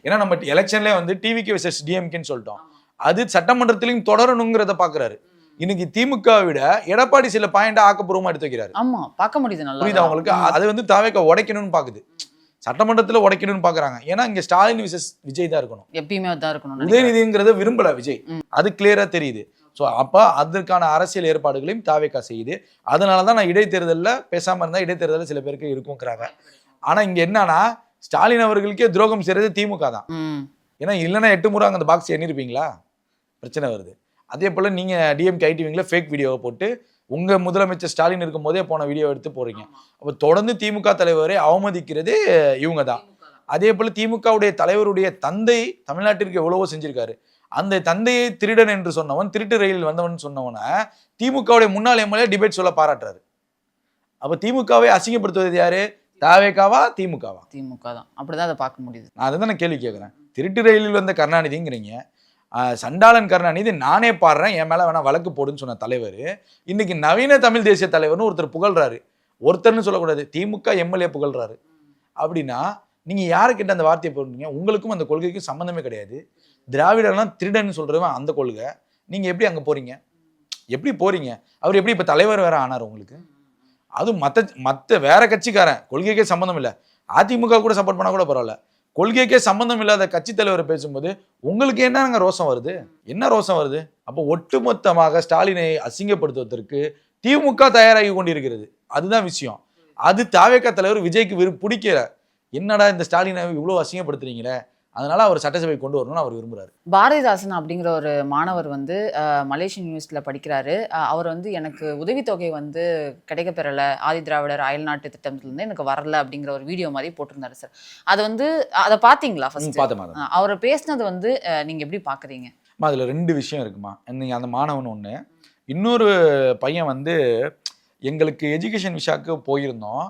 ஏன்னா நம்ம எலெக்ஷன்லேயே வந்து டிவிகே வெர்சஸ் டிஎம்கேன்னு சொல்லிட்டோம். அது சட்டமன்றத்திலையும் தொடரணுங்கிறத பாக்குறாரு. இன்னைக்கு திமுக விட எடப்பாடி சில பாயிண்ட் ஆக்கப்பூர்வமா எடுத்து வைக்கிறாரு. ஆமா, பார்க்க முடியுது. நல்லா புரியுது அவங்களுக்கு. அது வந்து தாவேக்கா உடைக்கணும்னு பாக்குது, சட்டமன்றத்துல உடைக்கணும்னு பாக்குறாங்க. ஏன்னா இங்க ஸ்டாலின் விசஸ் விஜய் தான் இருக்கணும், எப்பயுமே தான் இருக்கணும். உதயநிதிங்கிறத விரும்பல விஜய், அது கிளியரா தெரியுது. ஸோ அப்போ அதற்கான அரசியல் ஏற்பாடுகளையும் தாவேக்கா செய்யுது. அதனால தான் நான் இடைத்தேர்தலில் பேசாமல் இருந்தால் இடைத்தேர்தலில் சில பேருக்கு இருக்குங்கிறாங்க. ஆனால் இங்கே என்னன்னா ஸ்டாலின் அவர்களுக்கே துரோகம் செய்கிறது திமுக தான். ஏன்னா இல்லைன்னா 8 முறை அந்த பாக்ஸ் எண்ணிருப்பீங்களா, பிரச்சனை வருது. அதே போல் நீங்கள் டிஎம்கே ஐடிவிங்கில் ஃபேக் வீடியோவை போட்டு உங்கள் முதலமைச்சர் ஸ்டாலின் இருக்கும் போதே போன வீடியோ எடுத்து போடுறீங்க. அப்போ தொடர்ந்து திமுக தலைவரை அவமதிக்கிறதே இவங்க தான். அதே போல் திமுகவுடைய தலைவருடைய தந்தை தமிழ்நாட்டிற்கு எவ்வளவோ செஞ்சிருக்காரு. அந்த தந்தையை திருடன் என்று சொன்னவன், திருட்டு ரயிலில் வந்தவன் சொன்னவனை திமுகவுடைய முன்னாள் எம்எல்ஏ டிபேட் சொல்ல பாராட்டுறாரு. அப்போ திமுகவை அசிங்கப்படுத்துவது யாரு, தாவேக்காவா திமுகவா? திமுக தான். அப்படிதான் அதை பார்க்க முடியுது. நான் அதை தான் நான் கேள்வி கேட்குறேன். திருட்டு ரயிலில் வந்த கருணாநிதிங்கிறீங்க, சண்டாளன் கருணாநிதி நானே பாடுறேன் என் மேலே வேணா வழக்கு போடுன்னு சொன்ன தலைவர் இன்னைக்கு நவீன தமிழ் தேசிய தலைவர்னு ஒருத்தர் புகழ்றாரு. ஒருத்தர்னு சொல்லக்கூடாது, திமுக எம்எல்ஏ புகழ்றாரு. அப்படின்னா நீங்கள் யாருக்கிட்ட அந்த வார்த்தையை போடுறீங்க? உங்களுக்கும் அந்த கொள்கைக்கும் சம்மந்தமே கிடையாது. திராவிடர்லாம் திருடன்னு சொல்கிறவன் அந்த கொள்கை. நீங்கள் எப்படி அங்கே போகிறீங்க, எப்படி போகிறீங்க? அவர் எப்படி இப்போ தலைவர் வேற ஆனார் உங்களுக்கு? அதுவும் மற்ற வேற கட்சிக்காரன், கொள்கைக்கே சம்மந்தம் இல்லை, அதிமுக கூட சப்போர்ட் பண்ணால் கூட பரவாயில்ல, கொள்கைக்கே சம்மந்தம் இல்லாத கட்சி தலைவரை பேசும்போது உங்களுக்கு என்னங்க ரோசம் வருது? என்ன ரோசம் வருது? அப்போ ஒட்டுமொத்தமாக ஸ்டாலினை அசிங்கப்படுத்துவதற்கு திமுக தயாராகி கொண்டிருக்கிறது. அதுதான் விஷயம். அது தாவேக்கா தலைவர் விஜய்க்கு பிடிக்கிற, என்னடா இந்த ஸ்டாலினை இவ்வளோ அசிங்கப்படுத்துறீங்களே, அதனால அவர் சட்டசபை கொண்டு வரணும்னு அவர் விரும்புறாரு. பாரதிதாசன் அப்படிங்கிற ஒரு மாணவர் வந்து மலேசியன் யூனிவர்சிட்டியில படிக்கிறாரு. அவர் வந்து எனக்கு உதவித்தொகை வந்து கிடைக்க பெறல, ஆதி திராவிடர் அயல்நாட்டு திட்டத்திலிருந்து எனக்கு வரல அப்படிங்கிற ஒரு வீடியோ மாதிரி போட்டிருந்தாரு சார். அது வந்து அதை பார்த்தீங்களா? அவர் பேசினது வந்து நீங்க எப்படி பாக்குறீங்க? அதுல 2 விஷயம் இருக்குமா. நீங்க அந்த மாணவன் ஒண்ணு, இன்னொரு பையன் வந்து எங்களுக்கு எஜுகேஷன் விசாக்கு போயிருந்தோம்,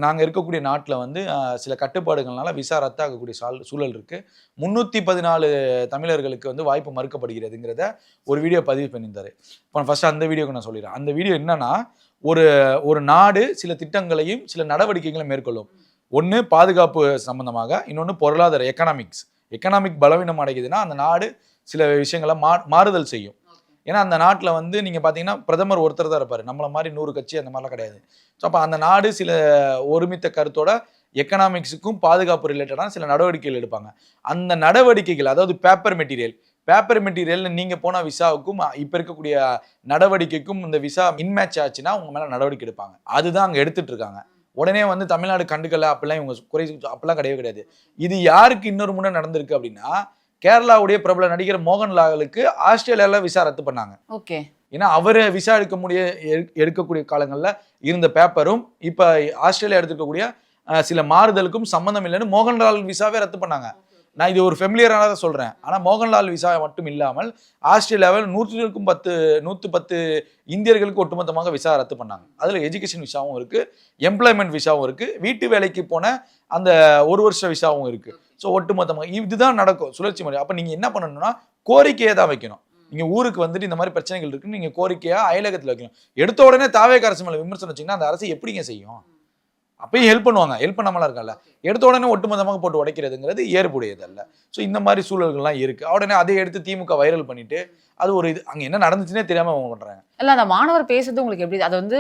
நாங்கள் இருக்கக்கூடிய நாட்டில் வந்து சில கட்டுப்பாடுகள்னால விசா ரத்தாகக்கூடிய சூழல் இருக்குது, 314 தமிழர்களுக்கு வந்து வாய்ப்பு மறுக்கப்படுகிறதுங்கிறத ஒரு வீடியோ பதிவு பண்ணியிருந்தார். இப்போ ஃபஸ்ட்டு அந்த வீடியோக்கு நான் சொல்லிடுறேன். அந்த வீடியோ என்னன்னா, ஒரு நாடு சில திட்டங்களையும் சில நடவடிக்கைகளையும் மேற்கொள்ளும். ஒன்று பாதுகாப்பு சம்பந்தமாக, இன்னொன்று பொருளாதார எக்கனாமிக் பலவீனம் அடைக்குதுன்னா அந்த நாடு சில விஷயங்களை மாறுதல் செய்யும். ஏன்னா அந்த நாட்டில் வந்து நீங்கள் பார்த்தீங்கன்னா பிரதமர் ஒருத்தர் தான் இருப்பார், நம்மளை மாதிரி 100 கட்சி அந்த மாதிரிலாம் கிடையாது. ஸோ அப்போ அந்த நாடு சில ஒருமித்த கருத்தோட எக்கனாமிக்ஸுக்கும் பாதுகாப்பு ரிலேட்டடான சில நடவடிக்கைகள் எடுப்பாங்க. அந்த நடவடிக்கைகள், அதாவது பேப்பர் மெட்டீரியல் நீங்கள் போன விசாவுக்கும் இப்போ இருக்கக்கூடிய நடவடிக்கைக்கும் இந்த விசா இன்மேட்ச் ஆச்சுன்னா உங்கள் மேலே நடவடிக்கை எடுப்பாங்க. அதுதான் அங்கே எடுத்துட்டு இருக்காங்க. உடனே வந்து தமிழ்நாடு கண்டுக்கல அப்படிலாம் இவங்க அப்படிலாம் கிடையாது. இது யாருக்கு இன்னொரு முறை நடந்திருக்கு அப்படின்னா, கேரளாவுடைய பிரபல நடிகர் மோகன்லாலுக்கு ஆஸ்திரேலியால விசா ரத்து பண்ணாங்க. ஓகே. ஏன்னா அவர் விசா எடுக்கக்கூடிய காலங்களில் இருந்த பேப்பரும் இப்போ ஆஸ்திரேலியா எடுத்துக்கக்கூடிய சில மாறுதலுக்கும் சம்மந்தம் இல்லைன்னு மோகன்லால் விசாவே ரத்து பண்ணாங்க. நான் இது ஒரு ஃபெமிலியராக தான் சொல்கிறேன். ஆனால் மோகன்லால் விசா மட்டும் இல்லாமல் ஆஸ்திரேலியாவில் 110 இந்தியர்களுக்கு ஒட்டுமொத்தமாக விசா ரத்து பண்ணாங்க. அதில் எஜுகேஷன் விசாவும் இருக்குது, எம்ப்ளாய்மெண்ட் விசாவும் இருக்குது, வீட்டு வேலைக்கு போன அந்த 1 வருஷ விசாவும் இருக்குது. ஸோ ஒட்டுமொத்தமாக இதுதான் நடக்கும் சுழற்சி முறை. அப்போ நீங்கள் என்ன பண்ணணும்னா கோரிக்கையை தான் வைக்கணும். நீங்கள் ஊருக்கு வந்துட்டு இந்த மாதிரி பிரச்சனைகள் இருக்குன்னு நீங்கள் கோரிக்கையாக அயலகத்தில் வைக்கணும். எடுத்த உடனே தாவேக்கா அரசு மேலே விமர்சனம் வச்சிங்கன்னா அந்த அரசு எப்படிங்க செய்யும்? அப்பயும் ஹெல்ப் பண்ணுவாங்க, ஹெல்ப் பண்ணாமலாம் இருக்கால. எடுத்த உடனே ஒட்டுமொத்தமாக போட்டு உடைக்கிறதுங்கிறது ஏற்புடையது அல்ல. ஸோ இந்த மாதிரி சூழல்கள்லாம் இருக்குது. உடனே அதை எடுத்து திமுக வைரல் பண்ணிட்டு அது ஒரு இது அங்கே என்ன நடந்துச்சுன்னே தெரியாமல் அவங்க பண்ணுறாங்க. இல்லை, அந்த மாணவர் பேசுறது உங்களுக்கு எப்படி? அது வந்து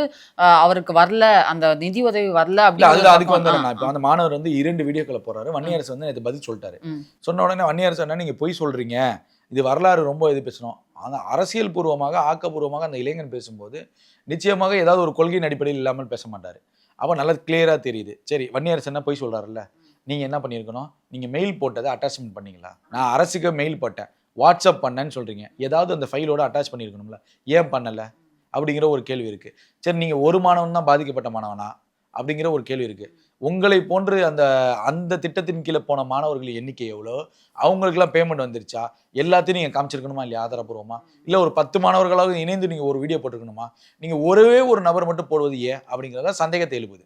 அவருக்கு வரல, அந்த நிதி உதவி வரல அப்படி அதுக்கு வந்து நான் இப்போ அந்த மாணவர் வந்து 2 வீடியோக்களை போடுறாரு. வன்னியரசு வந்து இது பதில் சொல்லிட்டாரு. சொன்ன உடனே வன்னியரசு என்ன நீங்கள் பொய் சொல்கிறீங்க, இது வரலாறு ரொம்ப இது பேசணும். அந்த அரசியல் பூர்வமாக ஆக்கப்பூர்வமாக அந்த இளைஞன் பேசும்போது நிச்சயமாக ஏதாவது ஒரு கொள்கையின் அடிப்படையில் இல்லாமல் பேச மாட்டார். அப்போ நல்லா கிளியராக தெரியுது. சரி, வன்னியரசு என்ன போய் சொல்கிறாருல்ல, நீங்கள் என்ன பண்ணியிருக்கணும், நீங்கள் மெயில் போட்டதை அட்டாச்மெண்ட் பண்ணீங்களா? நான் அரசுக்கு மெயில் போட்டேன், வாட்ஸ்அப் பண்ணேன்னு சொல்கிறீங்க, ஏதாவது அந்த ஃபைலோட அட்டாச் பண்ணியிருக்கணும்ல, ஏன் பண்ணலை அப்படிங்கிற ஒரு கேள்வி இருக்குது. சரி, நீங்கள் ஒரு மாணவன் தான் பாதிக்கப்பட்ட மாணவனா அப்படிங்கிற ஒரு கேள்வி இருக்குது. உங்களை போன்று அந்த திட்டத்தின் கீழே போன மாணவர்கள் எண்ணிக்கை எவ்வளோ, அவங்களுக்குலாம் பேமெண்ட் வந்துருச்சா, எல்லாத்தையும் நீங்கள் காமிச்சிருக்கணுமா இல்லையா ஆதாரப்பூர்வமா? இல்லை ஒரு 10 மாணவர்களாவது இணைந்து நீங்கள் ஒரு வீடியோ போட்டிருக்கணுமா? நீங்கள் ஒரே ஒரு நபர் மட்டும் போடுவது ஏன் அப்படிங்கிறத சந்தேகத்தை எழுப்புது.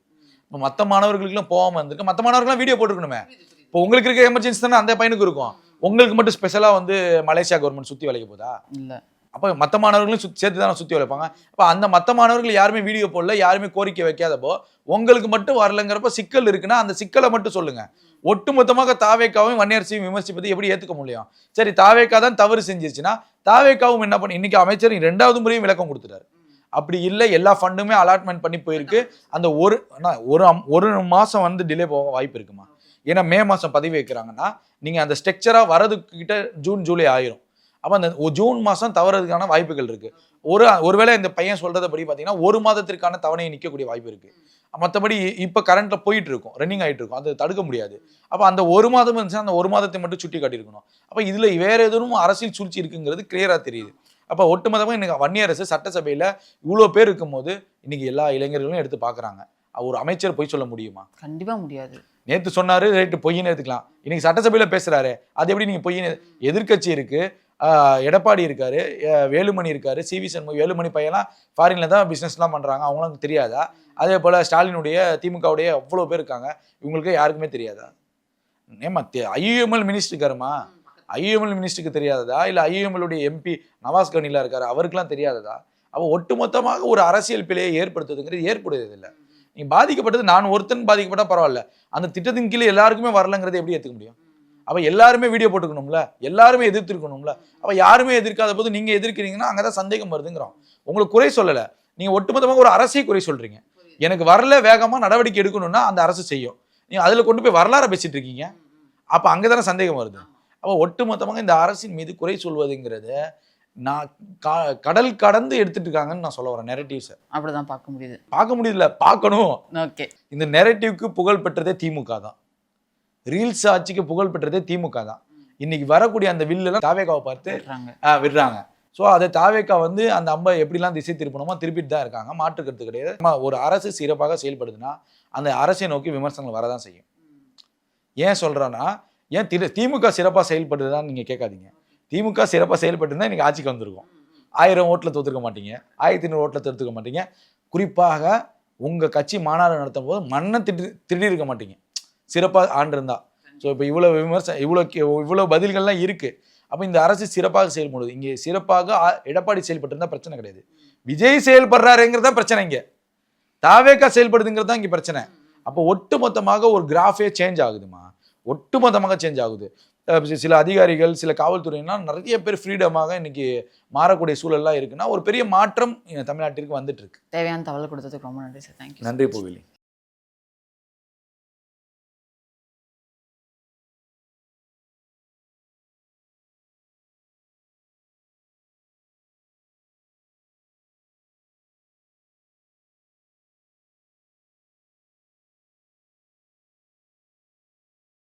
இப்போ மற்ற மாணவர்களுக்குலாம் போகாமல் இருந்திருக்கு, மற்ற மாணவர்கள்லாம் வீடியோ போட்டுருக்கணுமே. இப்போ உங்களுக்கு இருக்க எமர்ஜென்சி தானே அந்த பையனுக்கு இருக்கும். உங்களுக்கு மட்டும் ஸ்பெஷலாக வந்து மலேசியா கவர்மெண்ட் சுற்றி வளைக்க போதா? இல்லை. அப்போ மற்ற மாணவர்களும் சேர்த்து தானே சுற்றி வளைப்பாங்க. அப்போ அந்த மற்ற மாணவர்கள் யாருமே வீடியோ போடல, யாருமே கோரிக்கை வைக்காதப்போ உங்களுக்கு மட்டும் வரலங்கிறப்ப சிக்கல் இருக்குன்னா அந்த சிக்கலை மட்டும் சொல்லுங்க. ஒட்டுமொத்தமாக தாவேக்காவையும் வன்னியரசையும் விமர்சிப்பது எப்படி ஏற்றுக்க முடியும்? சரி, தாவேக்கா தான் தவறு செஞ்சிருச்சுன்னா தாவேக்காவும் என்ன பண்ணி, இன்னைக்கு அமைச்சர் 2வது முறையும் விளக்கம் கொடுத்துட்டாரு. அப்படி இல்லை, எல்லா ஃபண்டுமே அலாட்மெண்ட் பண்ணி போயிருக்கு. அந்த ஒரு மாதம் வந்து டிலே போக வாய்ப்பு இருக்குமா? ஏன்னா மே மாதம் பதவி வைக்கிறாங்கன்னா நீங்கள் அந்த ஸ்ட்ரக்சராக வரதுக்கு கிட்ட ஜூன் ஜூலை ஆயிரும். அப்போ அந்த ஜூன் மாதம் தவறதுக்கான வாய்ப்புகள் இருக்குது. ஒருவேளை இந்த பையன் சொல்கிறத படி பார்த்தீங்கன்னா 1 மாதத்திற்கான தவணையை நிற்கக்கூடிய வாய்ப்பு இருக்குது. மற்றபடி இப்போ கரண்ட்டில் போயிட்டு இருக்கும், ரன்னிங் ஆகிட்டு இருக்கும், அது தடுக்க முடியாது. அப்போ அந்த 1 மாதம் இருந்துச்சுன்னா அந்த 1 மாதத்தை மட்டும் சுட்டி காட்டியிருக்கணும். அப்போ இதில் வேறு எதுவும் அரசியல் சூழ்ச்சி இருக்குங்கிறது கிளியராக தெரியுது. அப்போ ஒட்டுமொத்தமாக இன்னைக்கு வன்னியரசு சட்டசபையில் இவ்வளோ பேர் இருக்கும்போது இன்னைக்கு எல்லா இளைஞர்களும் எடுத்து பார்க்குறாங்க. ஒரு அமைச்சர் பொய் சொல்ல முடியுமா? கண்டிப்பாக முடியாது. நேற்று சொன்னார், ரைட்டு பொய்ன்னு எடுத்துக்கலாம். இன்னைக்கு சட்டசபையில் பேசுகிறாரு, அது எப்படி நீங்கள் பொய்ன்னு? எதிர்க்கட்சி இருக்குது, எடப்பாடி இருக்காரு, வேலுமணி இருக்காரு, சிவி சண்முகம், வேலுமணி பையன்லாம் ஃபாரின்ல தான் பிஸ்னஸ்லாம் பண்ணுறாங்க, அவங்களும் தெரியாதா? அதே போல் ஸ்டாலினுடைய திமுகவுடைய அவ்வளோ பேர் இருக்காங்க, இவங்களுக்கு யாருக்குமே தெரியாதா? ஏமா ஐயுஎம்எல் மினிஸ்டர் இருக்காருமா, ஐயுஎம்எல் மினிஸ்டருக்கு தெரியாததா? இல்லை ஐயுஎம்எல்லுடைய எம்பி நவாஸ் கனிலா இருக்காரு, அவருக்கெல்லாம் தெரியாததா? அப்போ ஒட்டுமொத்தமாக ஒரு அரசியல் பிழையை ஏற்படுத்துறதுங்கிறது ஏற்படுவதில்லை. நீங்கள் பாதிக்கப்பட்டது நான் ஒருத்தன் பாதிக்கப்பட்டால் பரவாயில்ல, அந்த திட்டத்தின் கீழே எல்லாருக்குமே வரலங்கிறத எப்படி ஏற்றுக்க முடியும்? அப்போ எல்லாருமே வீடியோ போட்டுக்கணும்ல, எல்லாருமே எதிர்த்துருக்கணும்ல. அப்போ யாருமே எதிர்க்காத போது நீங்கள் எதிர்க்கிறீங்கன்னா அங்கே தான் சந்தேகம் வருதுங்கிறோம். உங்களுக்கு குறை சொல்லலை, நீங்கள் ஒட்டுமொத்தமாக ஒரு அரசை குறை சொல்கிறீங்க. எனக்கு வரல, வேகமாக நடவடிக்கை எடுக்கணும்னா அந்த அரசு செய்யும். நீங்கள் அதில் கொண்டு போய் வரலாறு பேசிட்டு இருக்கீங்க. அப்போ அங்கே தானே சந்தேகம் வருது. அப்போ ஒட்டுமொத்தமாக இந்த அரசின் மீது குறை சொல்வதுங்கிறத நான் கடல் கடந்து எடுத்துட்டு இருக்காங்கன்னு நான் சொல்ல வரேன். நெரட்டிவ்ஸை அப்படிதான் பார்க்க முடியுது. பார்க்க முடியல, பார்க்கணும். ஓகே, இந்த நெரட்டிவ்க்கு புகழ் பெற்றதே திமுக தான். ரீல்ஸ் ஆட்சிக்கு புகழ் பெற்றதே திமுக தான். இன்னைக்கு வரக்கூடிய அந்த வில்லெல்லாம் தாவேக்காவை பார்த்து விடுறாங்க. ஸோ அதை தாவேக்கா வந்து அந்த அம்பை எப்படிலாம் திசை திருப்பணுமோ திருப்பிட்டு தான் இருக்காங்க, மாற்று கருத்து கிடையாது. ஒரு அரசு சிறப்பாக செயல்படுதுன்னா அந்த அரசை நோக்கி விமர்சனங்கள் வரதான் செய்யும். ஏன் சொல்கிறேன்னா, ஏன் திமுக சிறப்பாக செயல்படுதுதான் நீங்கள் கேட்காதீங்க. திமுக சிறப்பாக செயல்பட்டுருந்தா இன்னைக்கு ஆட்சிக்கு வந்திருக்கும். 1000 ஓட்டில் தோற்றுக்க மாட்டீங்க, 1500 ஓட்டில் தோற்றுக்க மாட்டீங்க. குறிப்பாக உங்கள் கட்சி மாநாடு நடத்தும் போது மண்ணை திட்டி இருக்க மாட்டீங்க, சிறப்பாக ஆண்டிருந்தா. ஸோ இப்போ இவ்வளோ விமர்சனம், இவ்வளோ பதில்கள்லாம் இருக்குது. அப்போ இந்த அரசு சிறப்பாக செயல்படுது. இங்கே சிறப்பாக எடப்பாடி செயல்பட்டு இருந்தால் பிரச்சனை கிடையாது, விஜய் செயல்படுறாருங்கிறது தான் பிரச்சனை. இங்கே தாவேக்கா செயல்படுதுங்கிறது தான் இங்கே பிரச்சனை. அப்போ ஒட்டுமொத்தமாக ஒரு கிராஃபே சேஞ்ச் ஆகுதுமா, ஒட்டுமொத்தமாக சேஞ்ச் ஆகுது. சில அதிகாரிகள், சில காவல்துறையினா நிறைய பேர் ஃப்ரீடமாக இன்னைக்கு மாறக்கூடிய சூழல்லாம் இருக்குன்னா ஒரு பெரிய மாற்றம் தமிழ்நாட்டிற்கு வந்துட்டு இருக்கு. தேவையான தகவல் கொடுத்ததுக்கு ரொம்ப நன்றி சார். தேங்க்யூ. நன்றி புவிலி.